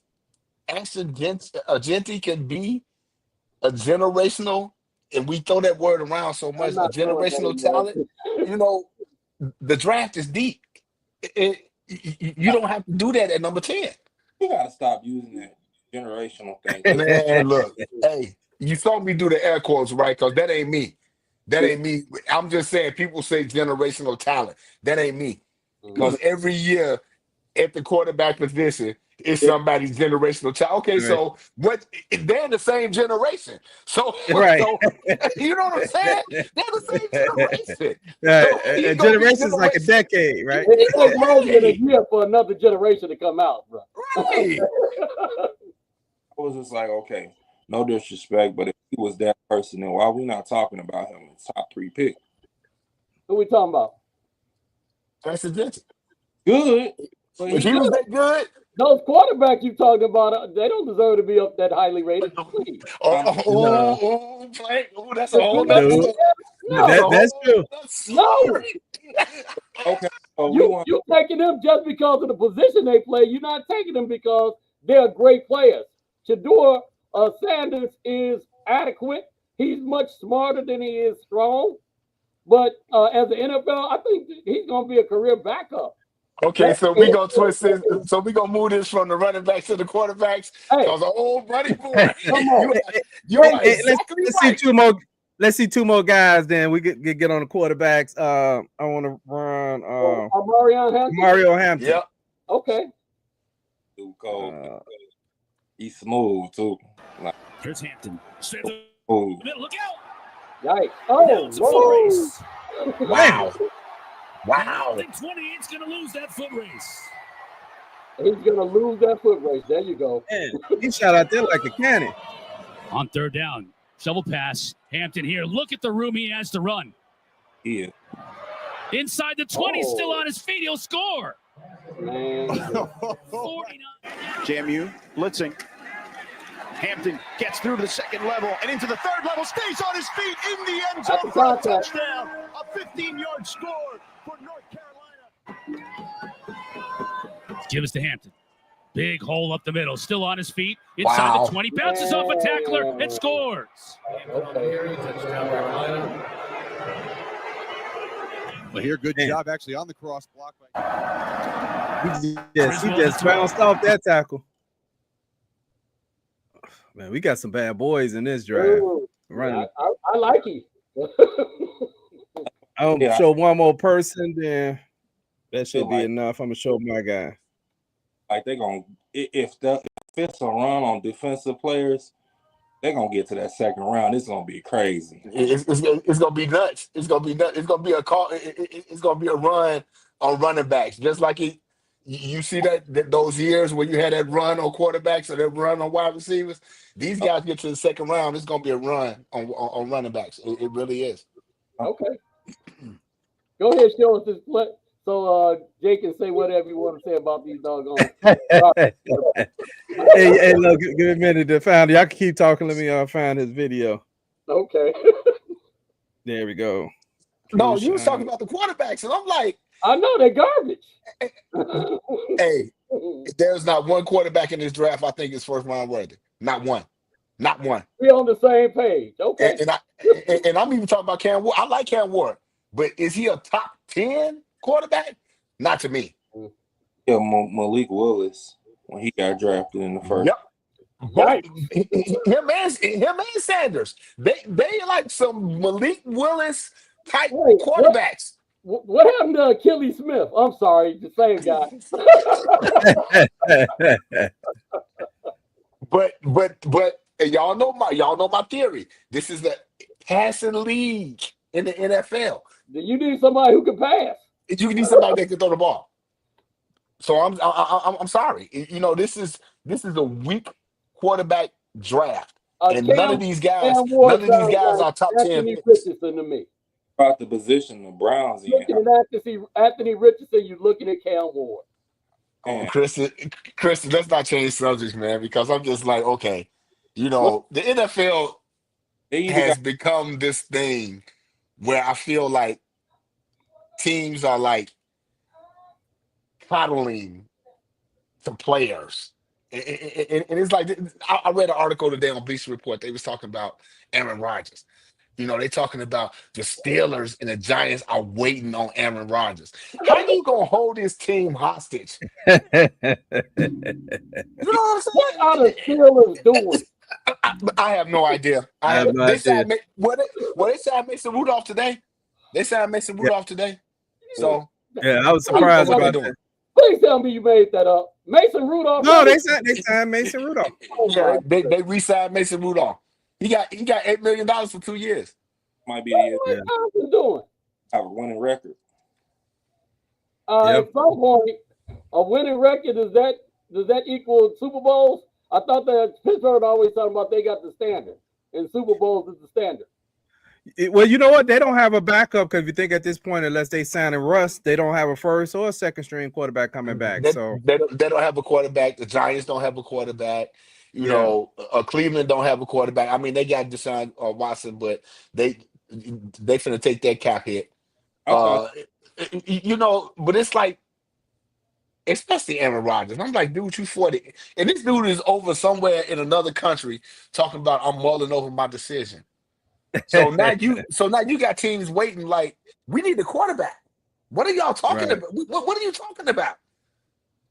Ashton Jeanty can be a generational, and we throw that word around so much, a generational talent, you know, the draft is deep. You don't have to do that at number 10. You gotta stop using that generational thing. Man, look, hey, you saw me do the air quotes, right? Because that ain't me. That ain't me. I'm just saying, people say generational talent. That ain't me. Because every year at the quarterback position, it's somebody's generational talent. Okay, so what? They're in the same generation. So, right. So, you know what I'm saying? They're the same generation. A generation is like a decade, right? It takes longer than a year for another generation to come out, bro. Right. I was just like, okay, no disrespect, but if he was that person, then why are we not talking about him in top 3 pick? Who we talking about? That's the difference. Good. If he was that good, those quarterbacks you talking about, they don't deserve to be up that highly rated. That's a whole nother story. That's true. No. Okay. So you taking them just because of the position they play. You're not taking them because they're great players. Shedeur Sanders is adequate. He's much smarter than he is strong. But as an NFL, I think he's going to be a career backup. Okay, so we're going to twist this. So we're going to move this from the running backs to the quarterbacks. Because the old buddy boy. Let's see two more. Let's see 2 more guys. Then we get on the quarterbacks. I want to run Mario Hampton. Yep. Okay. He's smooth too. Here's Hampton. Oh. Look out! Yikes! Oh, wow! Wow! I think 28's going to lose that foot race. He's going to lose that foot race. There you go. Man, he shot out there like a cannon. On 3rd down, shovel pass. Hampton here. Look at the room he has to run. Yeah. Inside the 20, still on his feet. He'll score. Man. 49. JMU blitzing. Hampton gets through to the 2nd level and into the 3rd level, stays on his feet in the end zone for a touchdown. A 15-yard score for North Carolina. Give us to Hampton. Big hole up the middle, still on his feet. Inside the 20, bounces off a tackler and scores. Well, here, good job actually on the cross block. He just bounced off that tackle. Man, we got some bad boys in this drive. I like him. I'm gonna show one more person, then that should be enough. I'm gonna show my guy. Like they're gonna, if it's a run on defensive players, they're gonna get to that 2nd round. It's gonna be crazy. It's gonna be nuts. It's gonna be nuts. It's gonna be a call. It's gonna be a run on running backs, just like you see that those years where you had that run on quarterbacks or that run on wide receivers. These guys get to the 2nd round. It's gonna be a run on running backs. It really is. Okay. Go ahead, show us this play. So Jake can say whatever you want to say about these doggone. hey, look, give me a minute to find it. Y'all can keep talking. Let me find his video. Okay. There we go. No, you was talking about the quarterbacks, and I'm like, I know they're garbage. Hey, there's not one quarterback in this draft I think is 1st round worthy. Not one. Not one. We're on the same page. Okay. And I'm even talking about Cam Ward. I like Cam Ward, but is he a top 10 quarterback? Not to me. Yeah, Malik Willis when he got drafted in the 1st. Yep. Right. Him and Sanders. They like some Malik Willis type quarterbacks. What happened to Kelly Smith? I'm sorry, the same guy. but y'all know my theory. This is a passing league. in the NFL. You need somebody who can pass. You need somebody that can throw the ball. So I'm sorry. You know, this is a weak quarterback draft, and none of these guys are top 10. Anthony Richardson to me. About the position, the Browns. Looking at Anthony Richardson, you're looking at Cam Ward. Oh, Chris, let's not change subjects, man, because I'm just like, okay, you know, the NFL has become this thing where I feel like teams are like coddling to players. And it's like, I read an article today on Bleacher Report. They was talking about Aaron Rodgers. You know, they talking about the Steelers and the Giants are waiting on Aaron Rodgers. How you gonna hold this team hostage? You know what I'm saying? What are the Steelers doing? I have no idea. They signed Mason Rudolph today. So yeah, I was surprised about that. Please tell me you made that up. Mason Rudolph. No, they signed Mason Rudolph. Yeah, they re-signed Mason Rudolph. He got $8 million for 2 years. Might be the What Johnson doing? Have a winning record. At some point, a winning record does that equal Super Bowls? I thought that Pittsburgh always talking about they got the standard, and Super Bowls is the standard. Well, you know what? They don't have a backup because if you think at this point, unless they sign a Russ, they don't have a first or a second string quarterback coming back. They don't have a quarterback. The Giants don't have a quarterback. You know, Cleveland don't have a quarterback. I mean, they got Deshaun Watson, but they finna take that cap hit. You know, but it's like, especially Aaron Rodgers. I'm like, dude, you 40, and this dude is over somewhere in another country talking about I'm mulling over my decision. So now you got teams waiting like, we need a quarterback. What are y'all talking about? What are you talking about?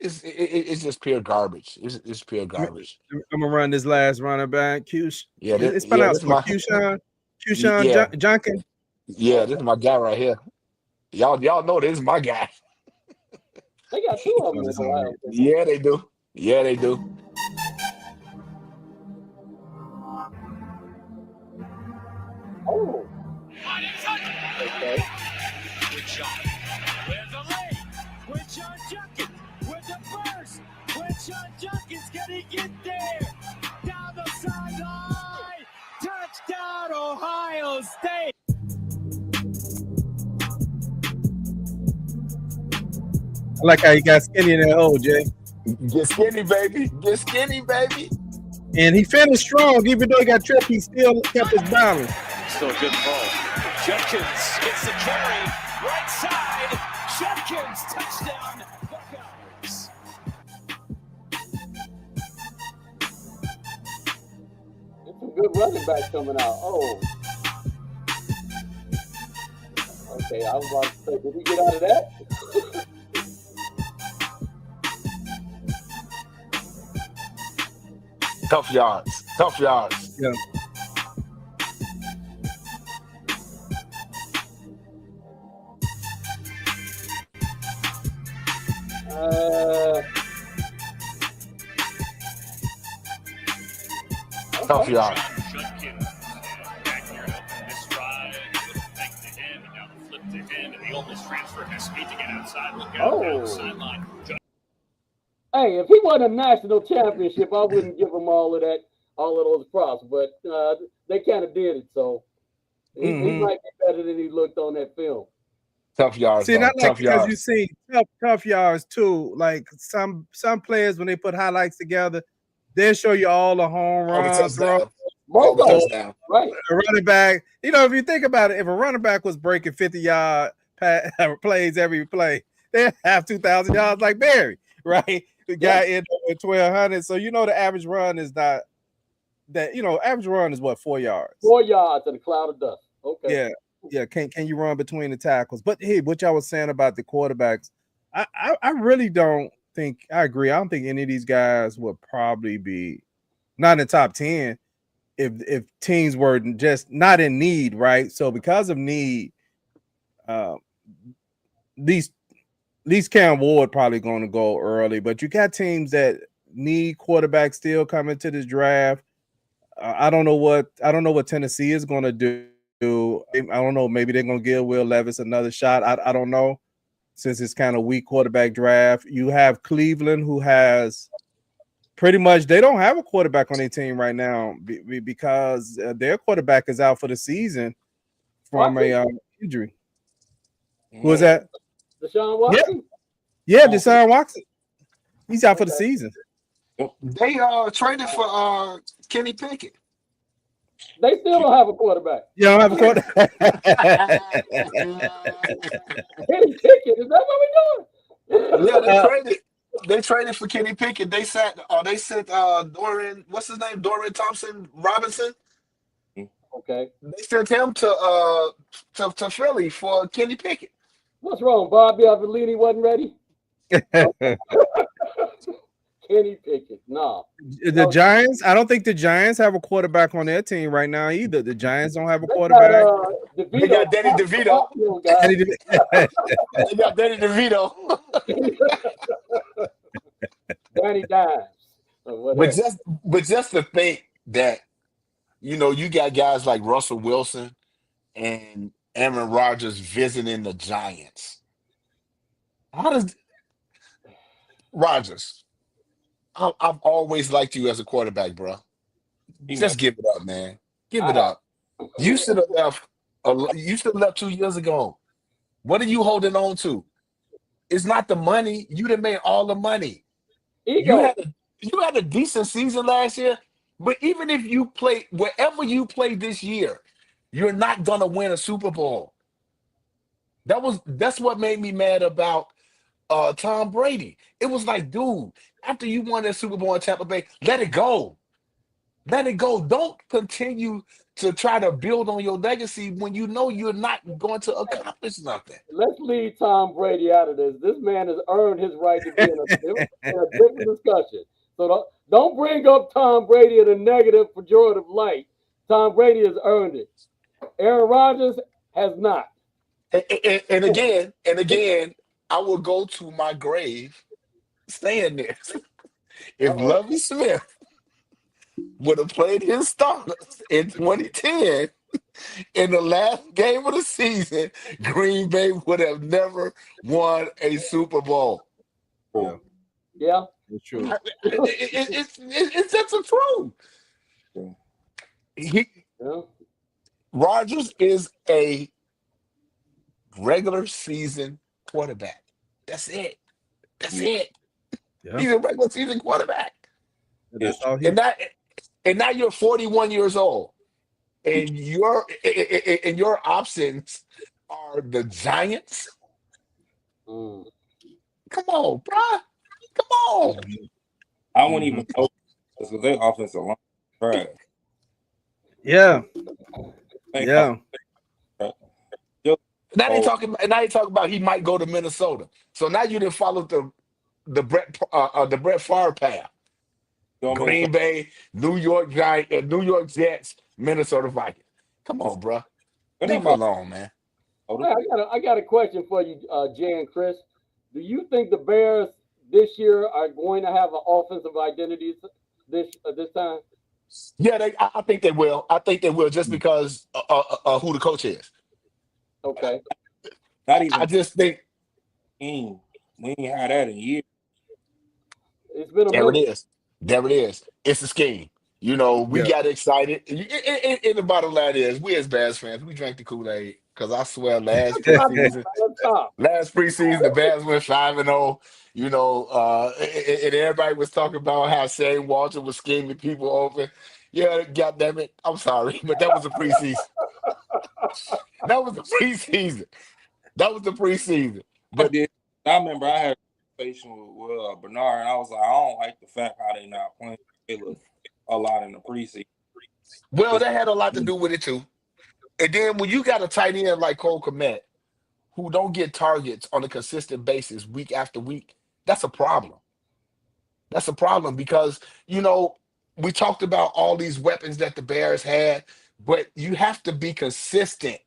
It's just pure garbage. It's pure garbage. I'm gonna run this last running back, Q's. Yeah, it's pronounced Qshawn Junkin. Yeah, this is my guy right here. Y'all know this is my guy. They got two of them. Yeah, they do. Oh. Okay. Good shot. Where's the lead? Quinshon Judkins with the first. Quinshon Judkins, can he get there? Down the sideline. Touchdown, Ohio State. I like how you got skinny in that hole, Jay. Get skinny, baby. Get skinny, baby. And he finished strong, even though he got tripped, he still kept his balance. Still a good ball. Judkins gets the carry. Right side. Judkins, touchdown. Buckeyes. There's some good running backs coming out. Oh. Okay, I was about to say, did he get out of that? Tough yards. Yeah. Tough yards. Judkins back here helping this ride. Fake to him, and now the flip to him, and the almost transfer has speed to get outside. Look out down the sideline. Hey, if he won a national championship, I wouldn't give him all of those props. But they kind of did it, so he might be better than he looked on that film. Tough yards. See, not like tough because yards. you see tough yards too. Like some players when they put highlights together, they'll show you all the home runs, throw. Touchdown. Right. A running back, you know, if you think about it, if a running back was breaking 50-yard plays every play, they have 2,000 yards like Barry, right? The guy ended up with 1,200. So you know the average run is not that. You know, average run is what, 4 yards. 4 yards in a cloud of dust. Okay. Yeah. Can you run between the tackles? But hey, what y'all was saying about the quarterbacks, I really don't think I agree. I don't think any of these guys would probably be not in the top 10 if teams were just not in need, right? So because of need, these Cam Ward probably going to go early, but you got teams that need quarterbacks still coming to this draft. I don't know what Tennessee is going to do. I don't know. Maybe they're gonna give Will Levis another shot. I don't know. Since it's kind of weak quarterback draft, you have Cleveland, who has pretty much they don't have a quarterback on their team right now because their quarterback is out for the season from a injury. Who is that? Deshaun Watson. Yeah, Deshaun Watson. He's out for the season. They traded for Kenny Pickett. They still don't have a quarterback. You don't have a quarterback. Kenny Pickett, is that what we're doing? Yeah, they traded for Kenny Pickett. They sent Dorian, what's his name? Dorian Thompson Robinson. Okay. They sent him to Philly for Kenny Pickett. What's wrong? Bobby Avellini wasn't ready. Kenny Pickett, no. The Giants, I don't think the Giants have a quarterback on their team right now either. The Giants don't have a quarterback. They got Danny DeVito. They got Danny DeVito. Danny Dimes. But just to think that, you got guys like Russell Wilson and Aaron Rodgers visiting the Giants. How does Rodgers? I've always liked you as a quarterback, bro. Just give it up, man. Give it up. You should have left. You should have left 2 years ago. What are you holding on to? It's not the money. You done made all the money. You had a decent season last year, but even if you play wherever you play this year, you're not gonna win a Super Bowl. That's what made me mad about Tom Brady. It was like, dude, after you won that Super Bowl in Tampa Bay, let it go. Let it go. Don't continue to try to build on your legacy when you know you're not going to accomplish nothing. Let's leave Tom Brady out of this. This man has earned his right to be in a different discussion. So don't bring up Tom Brady in a negative, pejorative light. Tom Brady has earned it. Aaron Rodgers has not. And again, I will go to my grave saying this. If Lovie Smith would have played his starters in 2010 in the last game of the season, Green Bay would have never won a Super Bowl. Yeah. It's true. It's just the truth. Rodgers is a regular season quarterback. That's it. Yeah. He's a regular season quarterback. And now you're 41 years old, and your options are the Giants. Come on, bro. Come on. I wouldn't even know because their offensive line trash. Yeah. Now they talking about he might go to Minnesota. So now you didn't follow the Brett Favre path. Green Bay, New York Giants, New York Jets, Minnesota Vikings. Come on, bro. Leave him alone, man. I got a question for you, Jay and Chris. Do you think the Bears this year are going to have an offensive identity this time? Yeah, I think they will. I think they will just because who the coach is. Okay. I just think we ain't had that in years. It's been There it is. It's a scheme. We got excited. And the bottom line is, we as Bears fans, we drank the Kool-Aid because I swear last preseason, the Bears went 5-0. And everybody was talking about how Shane Walter was scheming people open. Yeah, goddamn it. I'm sorry, but that was the preseason. That was the preseason. But I remember I had a conversation with Bernard, and I was like, I don't like the fact how they not playing Caleb a lot in the preseason. Well, that had a lot to do with it too. And then when you got a tight end like Cole Kmet, who don't get targets on a consistent basis week after week, that's a problem. That's a problem because, we talked about all these weapons that the Bears had, but you have to be consistent.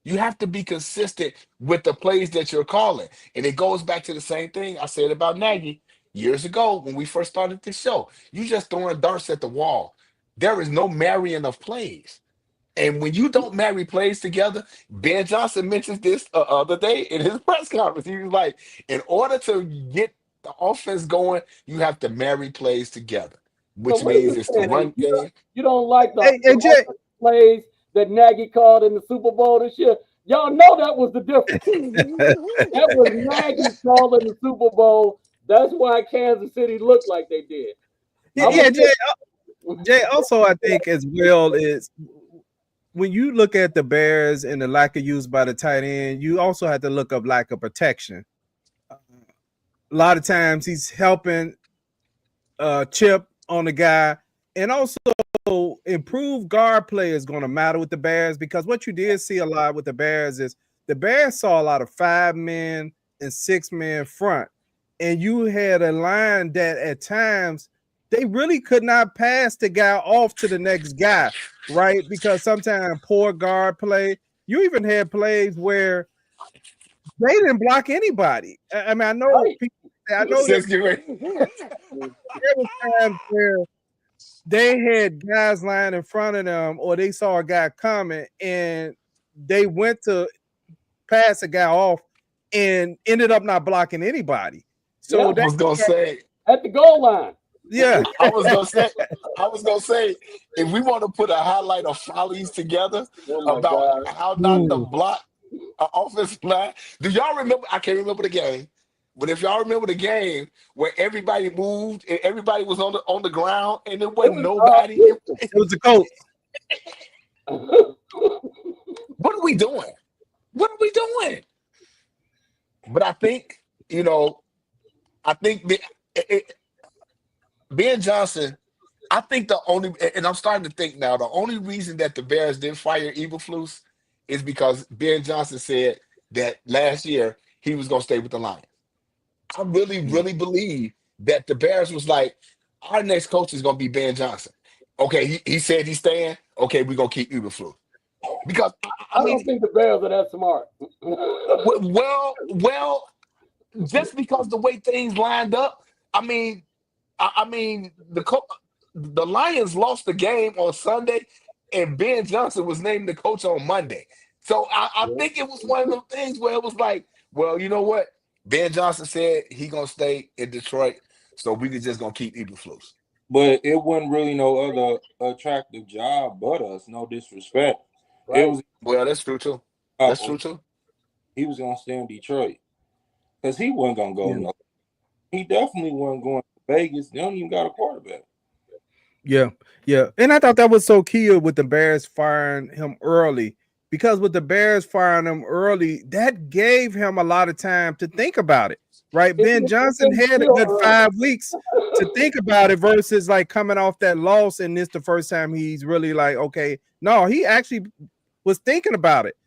You have to be consistent with the plays that you're calling. And it goes back to the same thing I said about Nagy years ago when we first started this show. You just throwing darts at the wall. There is no marrying of plays. And when you don't marry plays together, Ben Johnson mentions this the other day in his press conference. He was like, in order to get the offense going, you have to marry plays together, which means it's the run game. You don't like the plays that Nagy called in the Super Bowl this year? Y'all know that was the difference. That was Nagy calling the Super Bowl. That's why Kansas City looked like they did. Jay, also I think as well is when you look at the Bears and the lack of use by the tight end, you also have to look up lack of protection. A lot of times he's helping chip on the guy, and also improved guard play is going to matter with the Bears, because what you did see a lot with the Bears is the Bears saw a lot of 5-man and 6-man front, and you had a line that at times they really could not pass the guy off to the next guy, right? Because sometimes poor guard play. You even had plays where they didn't block anybody. I mean, I know people. I know there was times where they had guys lying in front of them, or they saw a guy coming and they went to pass a guy off and ended up not blocking anybody. So I was gonna say at the goal line. Yeah, I was gonna say, if we want to put a highlight of follies together about how not to block an offensive line. Do y'all remember? I can't remember the game, but if y'all remember the game where everybody moved and everybody was on the ground and there wasn't nobody. It was the coach. What are we doing? What are we doing? But I think, Ben Johnson, I think and I'm starting to think now, the only reason that the Bears didn't fire Eberflus is because Ben Johnson said that last year he was going to stay with the Lions. I really, really believe that the Bears was like, our next coach is going to be Ben Johnson. Okay, he said he's staying. Okay, we're going to keep Eberflus. Because I don't think the Bears are that smart. well, just because the way things lined up, the Lions lost the game on Sunday, and Ben Johnson was named the coach on Monday. So I think it was one of those things where it was like, well, you know what? Ben Johnson said he gonna stay in Detroit, so we just gonna keep Eberflus. But it wasn't really no other attractive job but us. No disrespect. Right. That's true too. That's true too. He was gonna stay in Detroit because he wasn't gonna go. No, he definitely wasn't going to Vegas. They don't even got a quarterback. Yeah. And I thought that was so key with the Bears firing him early, because with the Bears firing him early, that gave him a lot of time to think about it, right? Ben Johnson had a good 5 weeks to think about it versus like coming off that loss, and this the first time he's really like, okay, no, he actually was thinking about it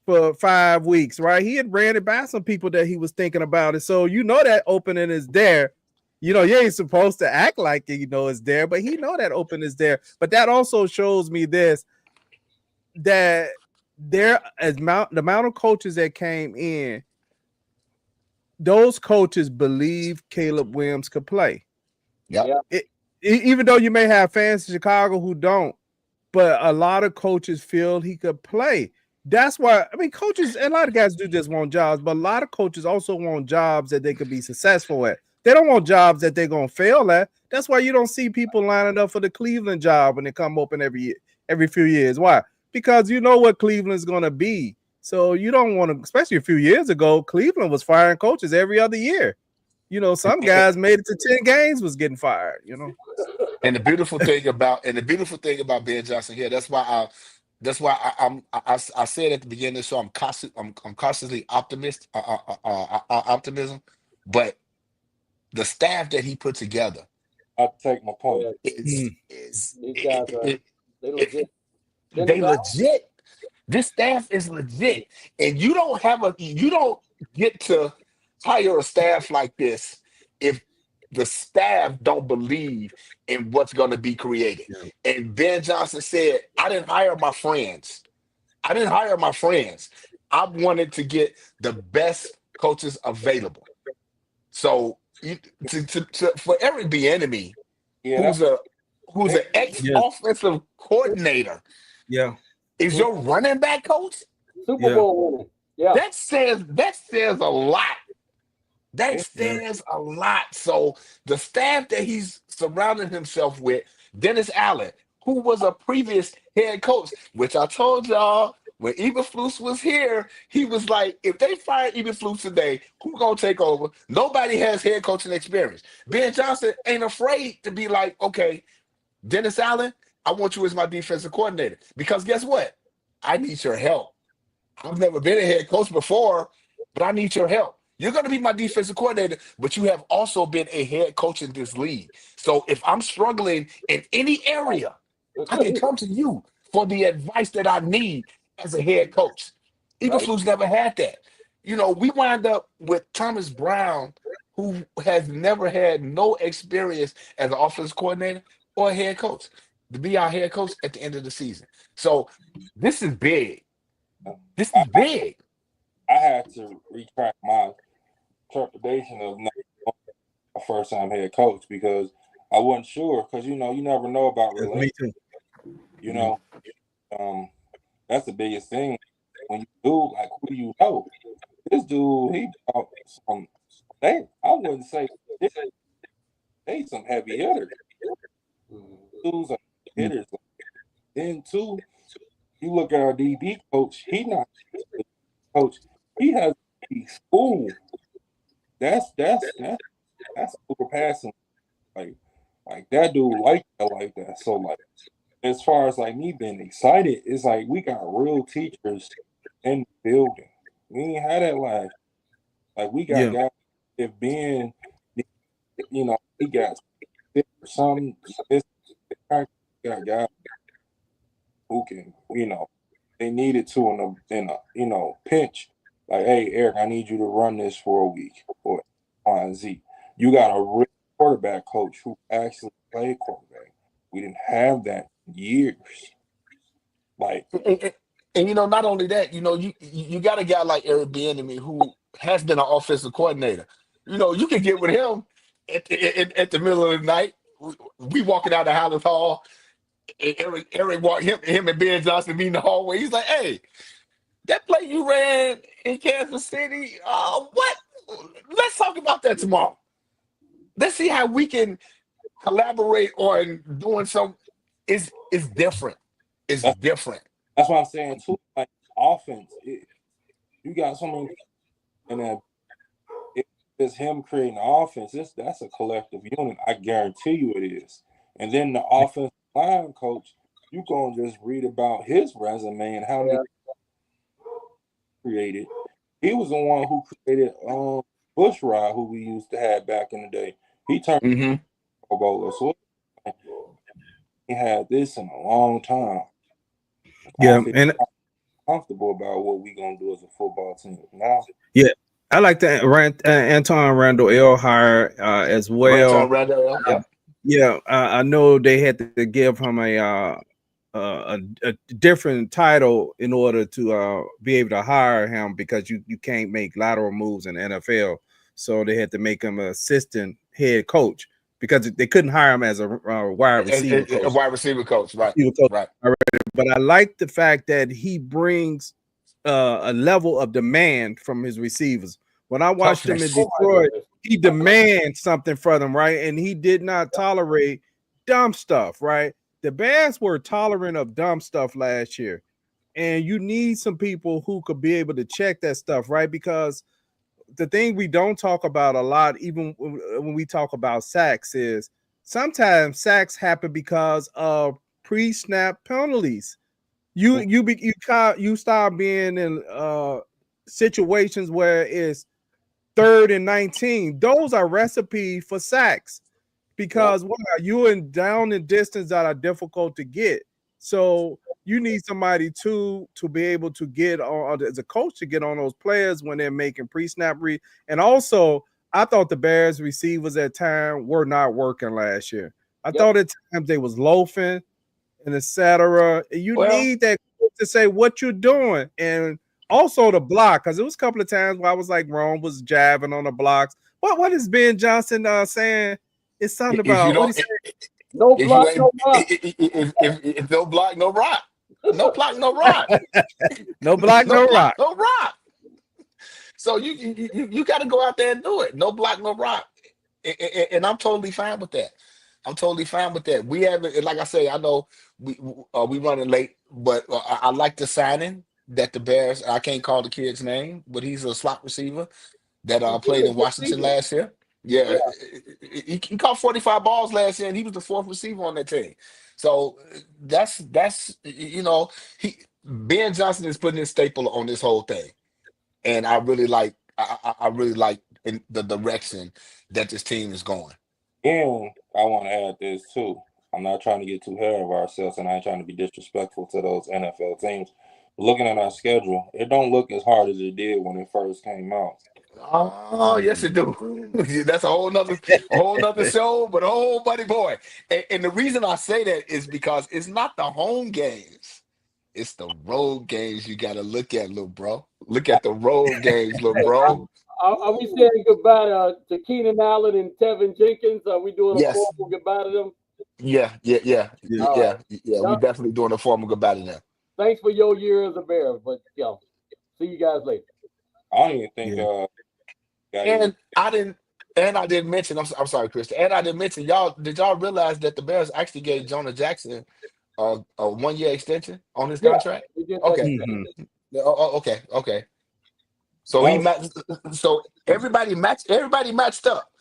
for 5 weeks, right? He had ran it by some people that he was thinking about it. So that opening is there. You ain't supposed to act like it's there, but he know that open is there. But that also shows me this, that the amount of coaches that came in, those coaches believe Caleb Williams could play. Yeah. Even though you may have fans in Chicago who don't, but a lot of coaches feel he could play. That's why, coaches, and a lot of guys do just want jobs, but a lot of coaches also want jobs that they could be successful at. They don't want jobs that they're going to fail at. That's why you don't see people lining up for the Cleveland job when they come open every few years. Why? Because you know what Cleveland's going to be. So you don't want to, especially a few years ago, Cleveland was firing coaches every other year. Some guys made it to 10 games was getting fired, And the beautiful thing about Ben Johnson here, that's why I said at the beginning of the show, I'm cautiously optimism, but the staff that he put together, I take my point. These guys they legit. This staff is legit, and you don't get to hire a staff like this if the staff don't believe in what's going to be created. And Ben Johnson said, I didn't hire my friends. I wanted to get the best coaches available. So for Eric Bieniemy, who's an ex-offensive coordinator, is your running back coach. Super Bowl winning. Yeah. That says a lot. That says a lot. So the staff that he's surrounding himself with, Dennis Allen, who was a previous head coach, which I told y'all when Eberflus was here, he was like, if they fire Eberflus today, who's gonna take over? Nobody has head coaching experience. Ben Johnson ain't afraid to be like, okay, Dennis Allen, I want you as my defensive coordinator. Because guess what? I need your help. I've never been a head coach before, but I need your help. You're going to be my defensive coordinator, but you have also been a head coach in this league. So if I'm struggling in any area, I can come to you for the advice that I need as a head coach. Eberflus never had that. You know, we wind up with Thomas Brown, who has never had no experience as an offensive coordinator or a head coach, to be our head coach at the end of the season. So this is big. This is big. I had to retract my interpretation of not a first-time head coach because I wasn't sure. Because you never know about relationships. You know, that's the biggest thing when you do. Like, who do you know? This dude, he brought some. I wouldn't say they some heavy hitters. Dudes are hitters. Then too, you look at our DB coach. He not coach. He has a school. That's super passing. Like that dude like that. So like, as far as like me being excited, it's like we got real teachers in the building. We ain't had that last. Like we got guys. If Ben, he got some. Got guys who can, they needed to in a pinch. Like, hey, Eric, I need you to run this for a week or Y and Z. You got a real quarterback coach who actually played quarterback. We didn't have that in years. Like, and not only that, you got a guy like Eric Bieniemy who has been an offensive coordinator. You can get with him at the middle of the night. We walking out of Highlands Hall. Eric walked him and Ben Johnson meet in the hallway. He's like, hey, that play you ran in Kansas City, what? Let's talk about that tomorrow. Let's see how we can collaborate on doing some. It's different. It's different. That's what I'm saying too. Like offense, you got so many, and then it's him creating the offense. That's a collective unit. I guarantee you it is. And then the offensive line coach, you gonna just read about his resume and how many created. He was the one who created Bushrod, who we used to have back in the day. He turned Pro Bowler. So he had this in a long time. Yeah, and comfortable about what we gonna do as a football team now. Yeah, I like that Anton Randall L hire as well. I know they had to give him a different title in order to be able to hire him because you can't make lateral moves in the NFL. So they had to make him an assistant head coach because they couldn't hire him as a wide receiver coach. A wide receiver coach, right? Right. But I like the fact that he brings a level of demand from his receivers. When I watched him in Detroit, he demands something from them, right? And he did not tolerate dumb stuff, right? The Bears were tolerant of dumb stuff last year. And you need some people who could be able to check that stuff, right? Because the thing we don't talk about a lot, even when we talk about sacks, is sometimes sacks happen because of pre-snap penalties. You start being in situations where it's 3rd and 19. Those are recipe for sacks because you're in down and distance that are difficult to get. So you need somebody to be able to get on as a coach to get on those players when they're making pre-snap read. And also, I thought the Bears receivers at time were not working last year. I thought at times they was loafing and etc. You need that coach to say what you're doing and also the block, because it was a couple of times where I was like Rome was jabbing on the blocks. What is Ben Johnson saying? It's something about no block, no rock. If no block, no rock. No block, no rock. No block, no rock. No rock. So you got to go out there and do it. No block, no rock. And I'm totally fine with that. I'm totally fine with that. We haven't, like I say, I know we running late, but I like the signing that the Bears. I can't call the kid's name, but he's a slot receiver that played in Washington last year. Yeah, he caught 45 balls last year, and he was the 4th receiver on that team. So that's Ben Johnson is putting his staple on this whole thing, and I really like in the direction that this team is going. And I want to add this too. I'm not trying to get too ahead of ourselves, and I ain't trying to be disrespectful to those NFL teams. Looking at our schedule, it don't look as hard as it did when it first came out. Oh, yes, it do. That's a whole nother show, but oh, buddy boy. And the reason I say that is because it's not the home games. It's the road games you got to look at, little bro. Look at the road games, little bro. Are we saying goodbye to Keenan Allen and Tevin Jenkins? Are we doing a formal goodbye to them? Yeah. We're definitely doing a formal goodbye to them. Thanks for your year as a Bear, but see you guys later. I don't even think and I didn't mention. I'm sorry, Chris. And I didn't mention y'all. Did y'all realize that the Bears actually gave Jonah Jackson a 1-year extension on his contract? Okay. Okay. So everybody matched up.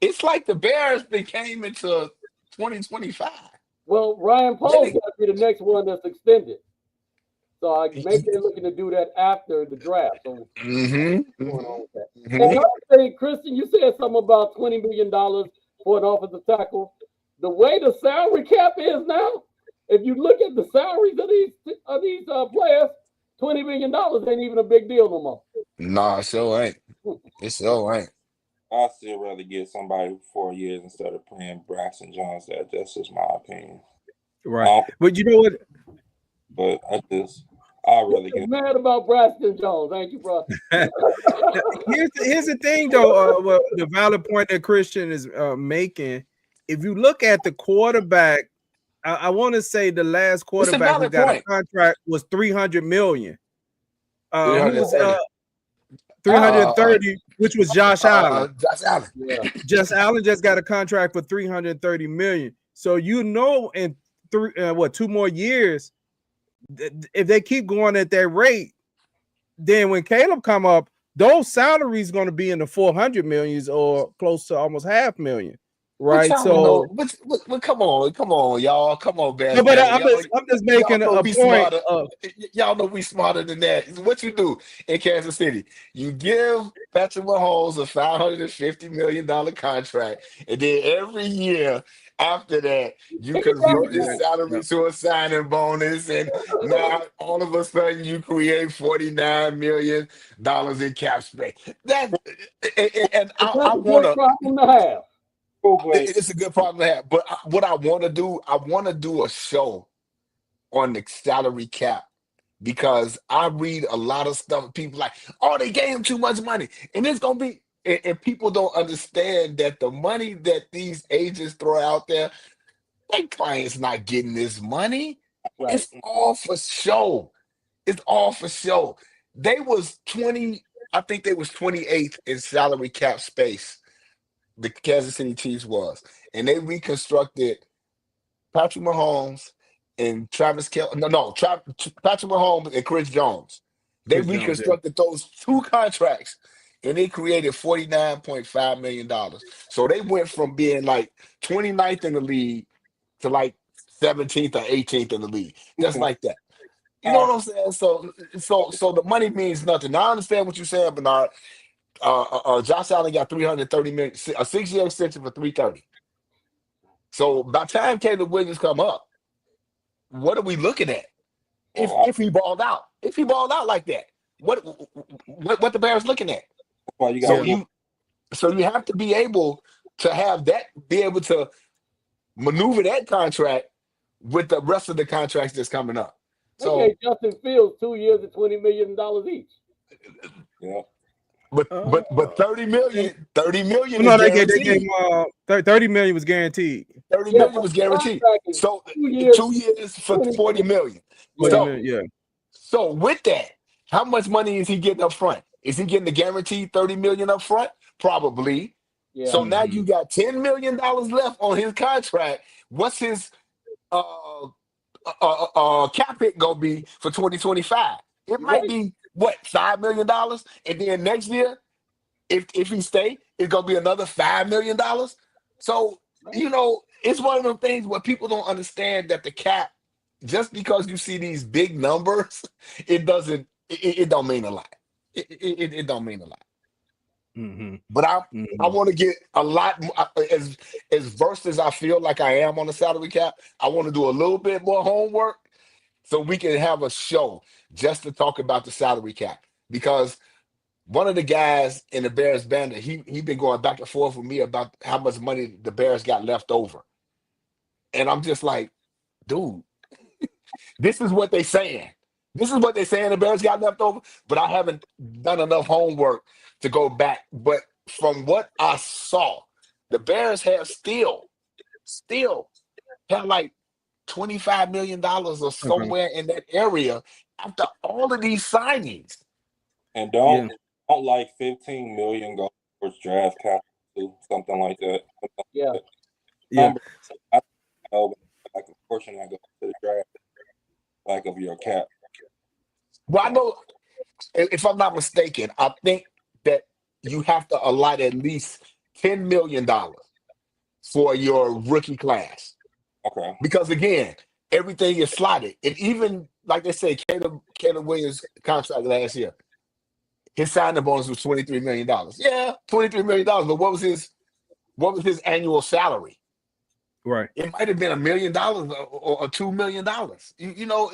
It's like the Bears came into 2025. Well, Ryan Paul's got to be the next one that's extended. So maybe they're looking to do that after the draft. So going on with that. And another thing, Christian, you said something about $20 million for an offensive tackle. The way the salary cap is now, if you look at the salaries of these players, $20 million ain't even a big deal no more. Nah, it sure ain't. It sure ain't. I'd still rather get somebody for 4 years instead of playing Braxton Jones. That's just my opinion. Right. But you know what? But I'd rather get mad about Braxton Jones, ain't you, bro? Here's the thing, though. The valid point that Christian is making. If you look at the quarterback, I want to say the last quarterback who got a contract was $300 million. 330, which was Josh Allen. Josh Allen. Yeah. Josh Allen just got a contract for $330 million. So in 2 more years, if they keep going at that rate, then when Caleb come up, those salaries going to be in the 400 millions or close to almost $500,000. Right, so come on, y'all, come on, man. No, but I'm just making a point. Y'all know we smarter than that. What you do in Kansas City? You give Patrick Mahomes a $550 million contract, and then every year after that, you convert his salary to a signing bonus, and now all of a sudden you create $49 million in cap space. I want to. It's a good problem to have, but what I want to do a show on the salary cap, because I read a lot of stuff. People like, oh, they gave him too much money, and it's gonna be. And people don't understand that the money that these agents throw out there, their client's not getting this money. Right. It's all for show. It's all for show. They was 20. I think they was 28th in salary cap space. The Kansas City Chiefs was, and they reconstructed Patrick Mahomes and Travis Kelce. Patrick Mahomes and Chris Jones. They reconstructed those 2 contracts, and they created $49.5 million. So they went from being like 29th in the league to like 17th or 18th in the league, just like that. You know what I'm saying? So the money means nothing. Now I understand what you're saying, Bernard. Josh Allen got $330 million, a 6-year extension for $330. So by the time Caleb Williams come up, what are we looking at? If he balled out, like that, what the Bears looking at? Well, so you have to be able to have that, be able to maneuver that contract with the rest of the contracts that's coming up. So Justin Fields 2 years at $20 million each. Yeah. But 30 million No, is they gave guaranteed. 30 million was guaranteed. 30 million was guaranteed. So 2 years for 40 million. 40 So, million, yeah. so with that, how much money is he getting up front? Is he getting the guaranteed 30 million up front? Probably. Yeah. So now you got $10 million left on his contract. What's his cap hit gonna be for 2025? It might be what, $5 million, and then next year, if he stay, it's gonna be another $5 million. So it's one of them things where people don't understand that the cap, just because you see these big numbers, it don't mean a lot. It don't mean a lot. Mm-hmm. But I want to get a lot more, as versed as I feel like I am on the salary cap. I want to do a little bit more homework so we can have a show just to talk about the salary cap, because one of the guys in the Bears band, he been going back and forth with me about how much money the Bears got left over, and I'm just like, dude, this is what they saying. This is what they saying the Bears got left over, but I haven't done enough homework to go back. But from what I saw, the Bears have still have like $25 million or somewhere in that area after all of these signings. And don't like 15 million go towards draft capital, something like that. Yeah. Yeah. I know, like a portion that goes to the draft, like of your cap. Well, I know, if I'm not mistaken, I think that you have to allot at least $10 million for your rookie class. Okay. Because again, everything is slotted. And even like they say, Caleb Williams' contract last year, his signing bonus was $23 million. Yeah, $23 million. But what was his annual salary? Right. It might have been $1 million or $2 million.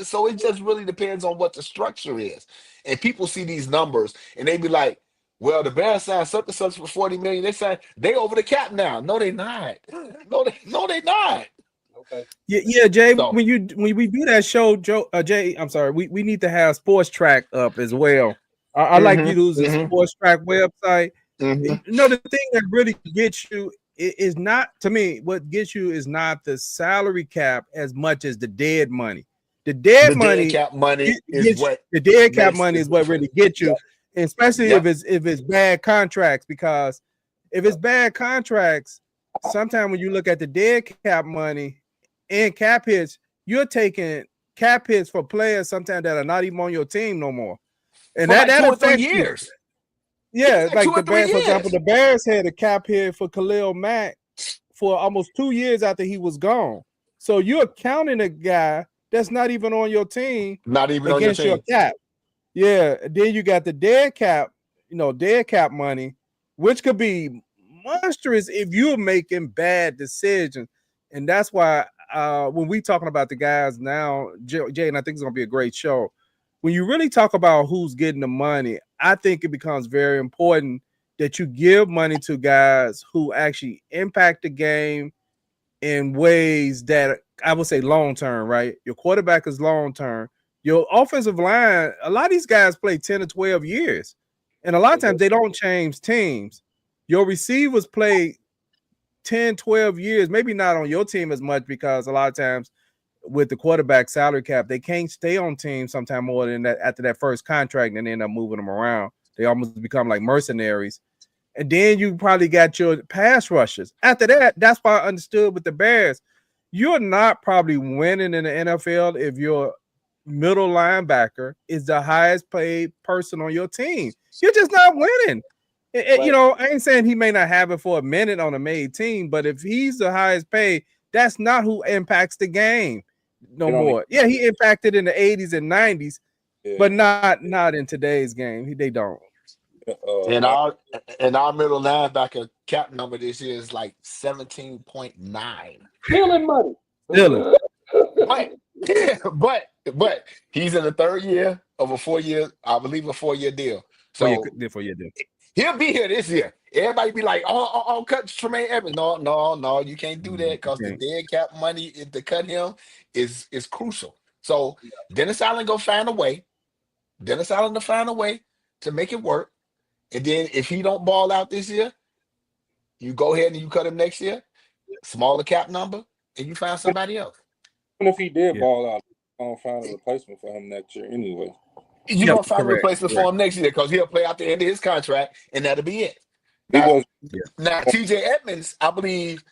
So it just really depends on what the structure is. And people see these numbers and they be like, well, the Bears signed such and such for $40 million. They over the cap now. No, they not. No, they not. Okay. Yeah, Jay. So, when we do that show, Jay, I'm sorry, we need to have Sports Track up as well. I like you to use the Sports Track website. The thing that really gets you is not, to me, what gets you is not the salary cap as much as the dead money. The dead cap money is what really gets you, especially if it's bad contracts. Because if it's bad contracts, sometimes when you look at the dead cap money and cap hits, you're taking cap hits for players sometimes that are not even on your team no more. And that 2 or 3 years. Yeah, like the Bears, for example, the Bears had a cap hit for Khalil Mack for almost 2 years after he was gone. So you're counting a guy that's not even on your team, not even against your cap. Yeah, then you got the dead cap money, which could be monstrous if you're making bad decisions. And that's why when we talking about the guys now, Jay, and I think it's gonna be a great show. When you really talk about who's getting the money, I think it becomes very important that you give money to guys who actually impact the game in ways that I would say long-term, right? Your quarterback is long-term. Your offensive line, a lot of these guys play 10 to 12 years. And a lot of times they don't change teams. Your receivers play 10, 12 years, maybe not on your team as much, because a lot of times with the quarterback salary cap, they can't stay on teams sometime more than that after that first contract, and they end up moving them around. They almost become like mercenaries. And then you probably got your pass rushers. After that, that's why I understood with the Bears, you're not probably winning in the NFL if your middle linebacker is the highest paid person on your team. You're just not winning. Right. I ain't saying he may not have it for a minute on a made team, but if he's the highest paid, that's not who impacts the game no more. Yeah, he impacted in the 80s and 90s, but not in today's game. They don't. And our middle linebacker cap number this year is like 17.9. Stealing money. But he's in the third year of a 4-year, I believe, a 4-year deal. So 4-year deal. He'll be here this year. Everybody be like, oh, cut Tremaine Edmonds. No, you can't do that, because the dead cap money to cut him is crucial. So Dennis Allen go find a way. Dennis Allen to find a way to make it work. And then if he don't ball out this year, you go ahead and you cut him next year, smaller cap number, and you find somebody else. Even if he did ball out, I'm gonna find a replacement for him next year anyway. You're gonna find a replacement for him next year because he'll play out the end of his contract, and that'll be it. Now, TJ Edmonds, I believe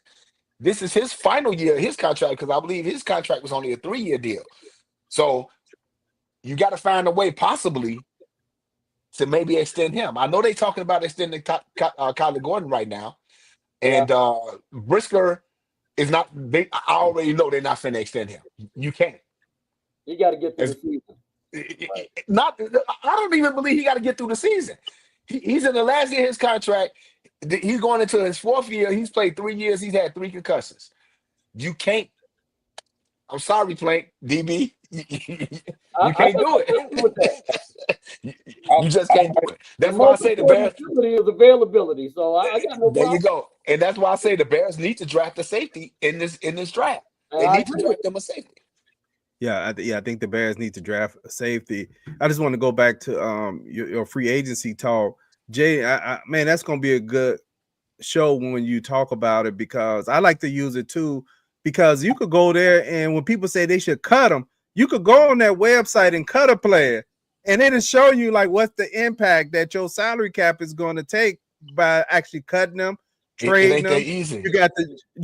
this is his final year of his contract because I believe his contract was only a 3-year deal. So you got to find a way possibly to maybe extend him. I know they're talking about extending Kyler Gordon right now. And Brisker is not. I already know they're not finna extend him. You can't. You got to get through the season. I don't even believe he got to get through the season. He's in the last year of his contract. He's going into his 4th year. He's played 3 years. He's had 3 concussions. You can't. I'm sorry, Plank, DB. You can't do it. You just can't do it. That's why I say the Bears is availability. So I got no problem. There you go. And that's why I say the Bears need to draft a safety in this draft. They need to draft them a safety. Yeah, I think the Bears need to draft a safety. I just want to go back to your free agency talk. Jay, man, that's going to be a good show when you talk about it because I like to use it too because you could go there and when people say they should cut them, you could go on that website and cut a player and it'll show you like what's the impact that your salary cap is going to take by actually cutting them, trading them. Easy. You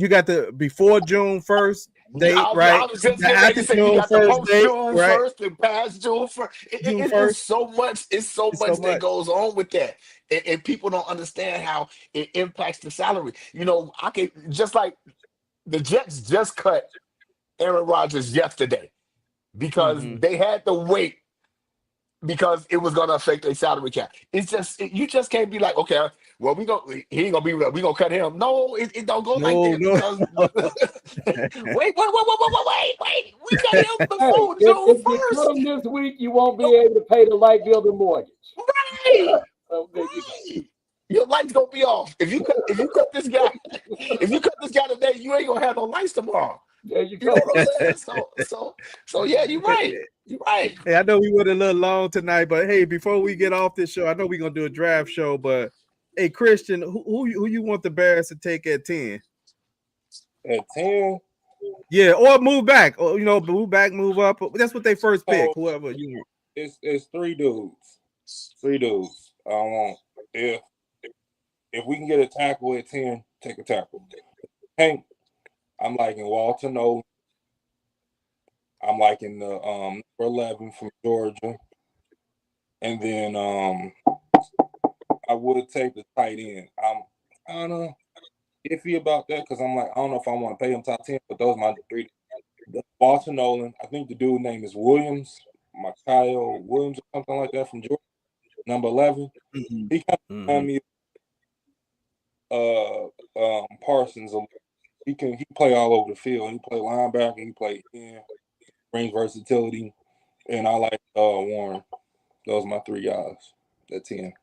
got the before June 1st date, right? I was just after June 1st date, June 1st and past June 1st. It's so much. It's so much that goes on with that, and people don't understand how it impacts the salary. You know, I can just like the Jets just cut Aaron Rodgers yesterday because they had to wait because it was going to affect their salary cap. It's just you just can't be like, okay, well we ain't gonna be we gonna cut him. No, it don't go like that. Because, wait, we got him before June 1st. If you cut him this week, you won't be able to pay the light bill and mortgage. Right. Your lights gonna be off if you cut this guy. If you cut this guy today, you ain't gonna have no lights tomorrow. There you go. So yeah, you're right. You're right. Hey, I know we went a little long tonight, but hey, before we get off this show, I know we're gonna do a draft show, but hey, Christian, who you want the Bears to take at 10? At 10? Yeah, or move back, or move back, move up. That's what they first pick. Whoever you want. It's 3 dudes. 3 dudes. I want if we can get a tackle at 10, take a tackle. Hank, I'm liking Walter Nolan. I'm liking the number 11 from Georgia. And then I would take the tight end. I'm kind of iffy about that because I'm like, I don't know if I want to pay him top 10, but those are my 3. Walter Nolan. I think the dude's name is Williams, Mikael Williams or something like that from Georgia. Number 11. He kind of remind me of Parsons. He play all over the field. He play linebacker. He play range versatility, and I like Warren. Those are my 3 guys. At 10.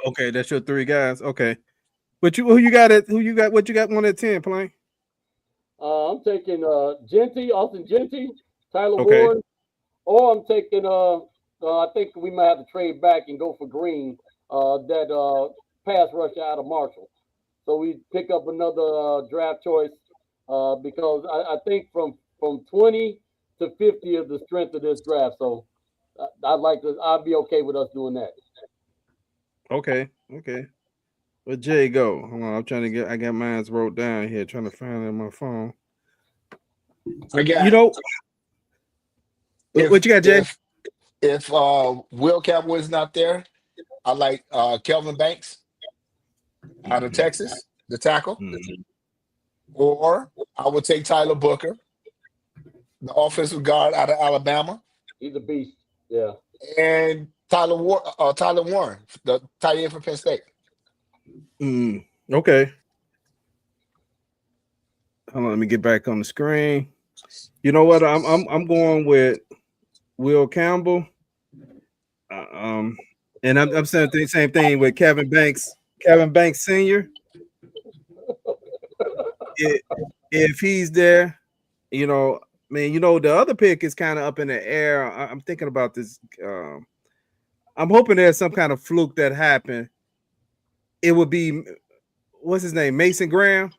Okay, that's your 3 guys. Okay, but who you got? What you got? One at 10, Plain? I'm taking Austin Genty, Tyler Ward, or I'm taking I think we might have to trade back and go for Green. That pass rush out of Marshall. So we pick up another draft choice because I think from 20 to 50 is the strength of this draft. So I'd be okay with us doing that. Okay. Well, Jay, go. Hold on, I got mine wrote down here, trying to find it on my phone. I got what you got, Jay? If Will Cowboy's not there, I like Kelvin Banks out of Texas, the tackle. Or I would take Tyler Booker, the offensive guard out of Alabama. He's a beast. Yeah. And Tyler Warren, the tight end for Penn State. Okay. Hold on, let me get back on the screen. You know what? I'm going with Will Campbell. And I'm saying the same thing with Kevin Banks. Kevin Banks Sr. If he's there, the other pick is kind of up in the air. I'm thinking about this. I'm hoping there's some kind of fluke that happened it would be what's his name, Mason Graham.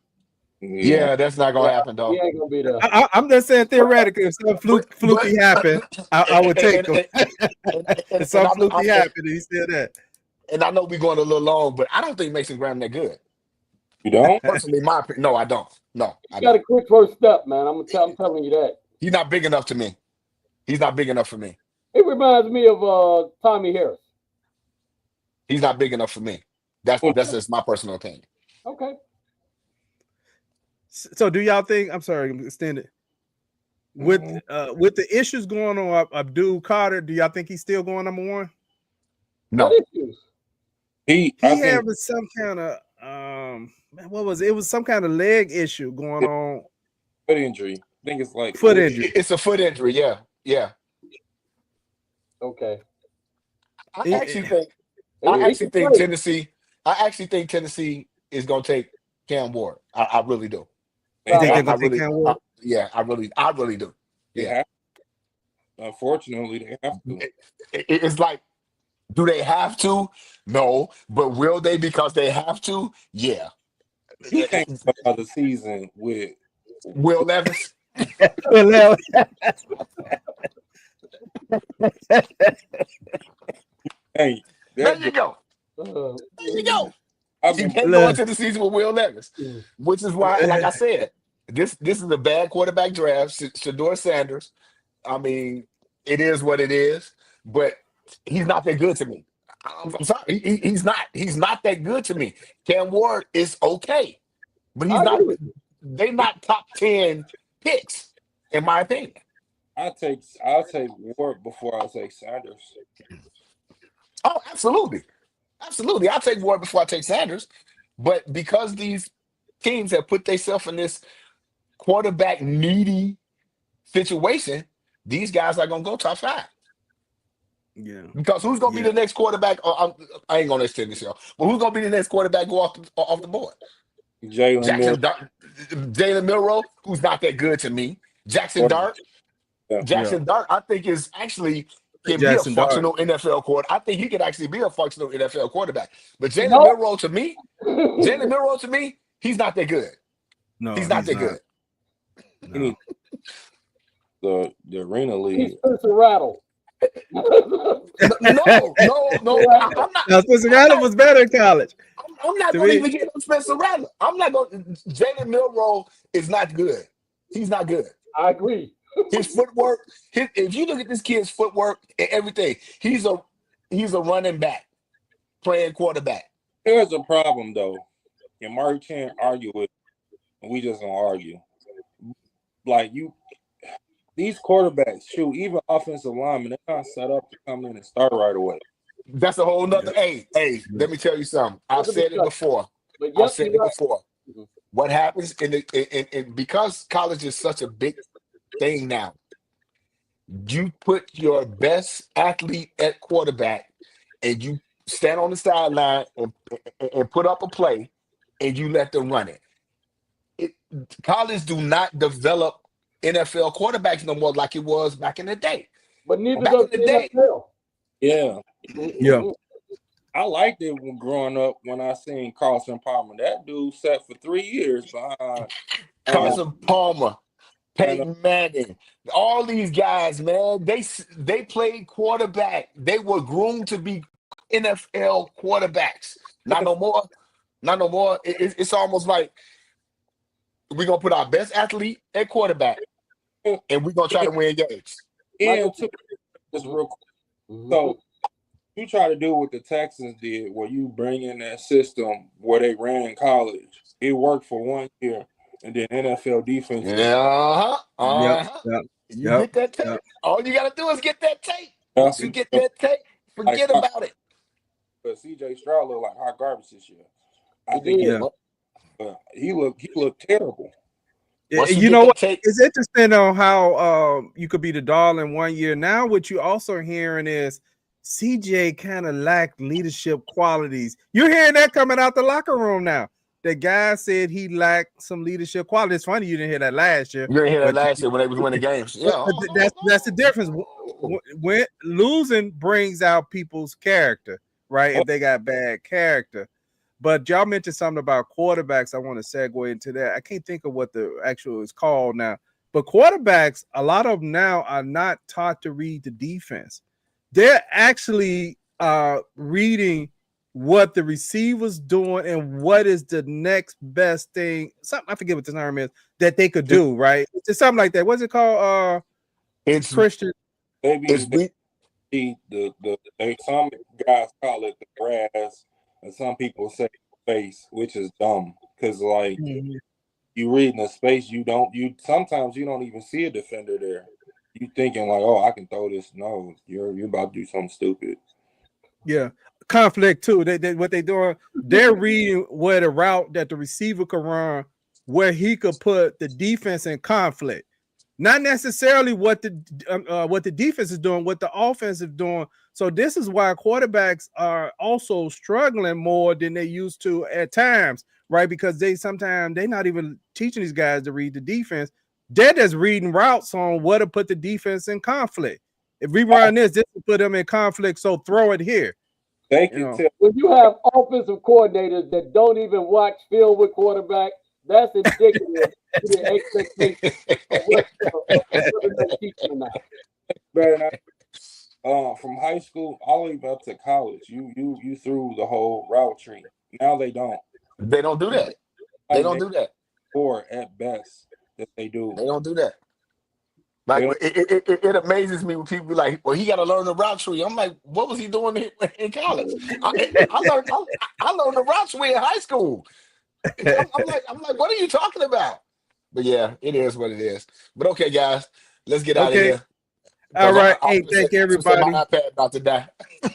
Yeah, that's not gonna happen though. He ain't gonna be there. I'm just saying theoretically, if something fluky happened, I would take him. If something fluky happened, he's still there. And I know we're going a little long, but I don't think Mason Graham that good. You don't? Personally, my opinion, no, I don't. No, He got a quick first step, man. I'm telling you that. He's not big enough to me. He's not big enough for me. It reminds me of Tommy Harris. He's not big enough for me. That's just my personal opinion. Okay. So do y'all think? I'm sorry, I'm extended. With the issues going on, Abdul Carter, do y'all think he's still going number one? No. What issues? He had some kind of what was it? It was some kind of leg issue going on. Foot injury. I think it's like foot injury. It's a foot injury. Yeah, yeah. Okay. I actually think Tennessee. I actually think Tennessee is going to take Cam Ward. I really do. You think they're going to take Cam Ward? Yeah, I really do. Yeah. Unfortunately, they have to. It's like, do they have to? No, but will they because they have to? Yeah. He can't start the season with Will Levis. Will Levis. Hey, there you go. There you go. You can't go into the season with Will Levis, which is why, like I said, this is a bad quarterback draft. Shedeur Sanders. I mean, it is what it is, but he's not that good to me. I'm sorry, he's not. He's not that good to me. Cam Ward is okay, but he's not. They're not top 10 picks, in my opinion. I'll take Ward before I take Sanders. Oh, absolutely. Absolutely. I'll take Ward before I take Sanders. But because these teams have put themselves in this quarterback needy situation, these guys are going to go top 5. Yeah. Because who's going to be the next quarterback? I ain't going to extend this, y'all. But who's going to be the next quarterback go off the board? Jalen Milroe, who's not that good to me. Jackson Dart. Dart, I think, is actually can be a functional NFL quarterback. I think he could actually be a functional NFL quarterback. But Jalen Milroe to me, he's not that good. No, he's not that good. No. The Arena League. He's a rattle. No. I'm not. Spencer Rattler was better in college. I'm not going to even get Spencer Rattler. I'm not going. Jalen Milroe is not good. He's not good. I agree. His footwork. If you look at this kid's footwork and everything, he's a running back playing quarterback. There's a problem though, and Mark can't argue with, and we just don't argue. Like these quarterbacks, even offensive linemen, they're not set up to come in and start right away. That's a whole nother. Hey, let me tell you something. I've said it before. What happens in because college is such a big thing now, you put your best athlete at quarterback and you stand on the sideline and put up a play and you let them run it. College do not develop NFL quarterbacks no more like it was back in the day. But neither does the NFL. Yeah. I liked it when growing up when I seen Carson Palmer. That dude sat for 3 years behind Carson Palmer, Peyton Manning, all these guys, man. They played quarterback. They were groomed to be NFL quarterbacks. Not no more. Not no more. It's almost like we're gonna put our best athlete at quarterback, and we're gonna try to win games. And just real quick. So you try to do what the Texans did, where you bring in that system where they ran in college. It worked for 1 year, and then NFL defense. You get that tape. All you gotta do is get that tape. Once you get that tape, forget about it. But CJ Stroud looked like hot garbage this year. I think he looked terrible. You know what? It's interesting on how you could be the darling 1 year. Now, what you also hearing is CJ kind of lacked leadership qualities. You're hearing that coming out the locker room now. The guy said he lacked some leadership qualities. It's funny you didn't hear that last year. You didn't hear that last year when they was winning games. Yeah, that's the difference. When losing brings out people's character, right? If they got bad character, But y'all mentioned something about quarterbacks. I want to segue into that. I can't think of what the actual is called now. But quarterbacks, a lot of them now are not taught to read the defense. They're actually reading what the receiver's doing and what is the next best thing. Something, I forget what the term is, that they could do, right? It's something like that. What's it called? It's Christian. Maybe some guys call it the grass, and some people say space, which is dumb. Because like you read in a space, sometimes you don't even see a defender there. You thinking like, oh, I can throw this. No, you're about to do something stupid. Yeah, conflict too. What they doing? They're reading where the route that the receiver could run, where he could put the defense in conflict. Not necessarily what the defense is doing, what the offense is doing. So this is why quarterbacks are also struggling more than they used to at times, right? Because they're not even teaching these guys to read the defense. They're just reading routes on what to put the defense in conflict. If we run this will put them in conflict, so throw it here. Thank you. When you have offensive coordinators that don't even watch film with quarterback, that's indicative to the expectation of what they're teaching or not. From high school all the way up to college, you threw the whole route tree. Now they don't. They don't do that. They don't do that. Or at best that they do. They don't do that. Like it amazes me when people be like, "Well, he got to learn the route tree." I'm like, "What was he doing in college?" I learned the route tree in high school. I'm like, what are you talking about? But yeah, it is what it is. But okay, guys, let's get out of here. All right. Hey, thank everybody. My iPad about to die.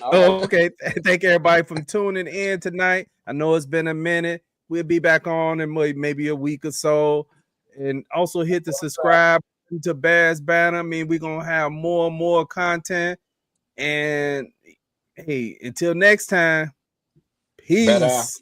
Okay. Thank everybody for tuning in tonight. I know it's been a minute. We'll be back on in maybe a week or so. And also hit the subscribe to Bears Banner. I mean, we're gonna have more and more content. And hey, until next time, peace.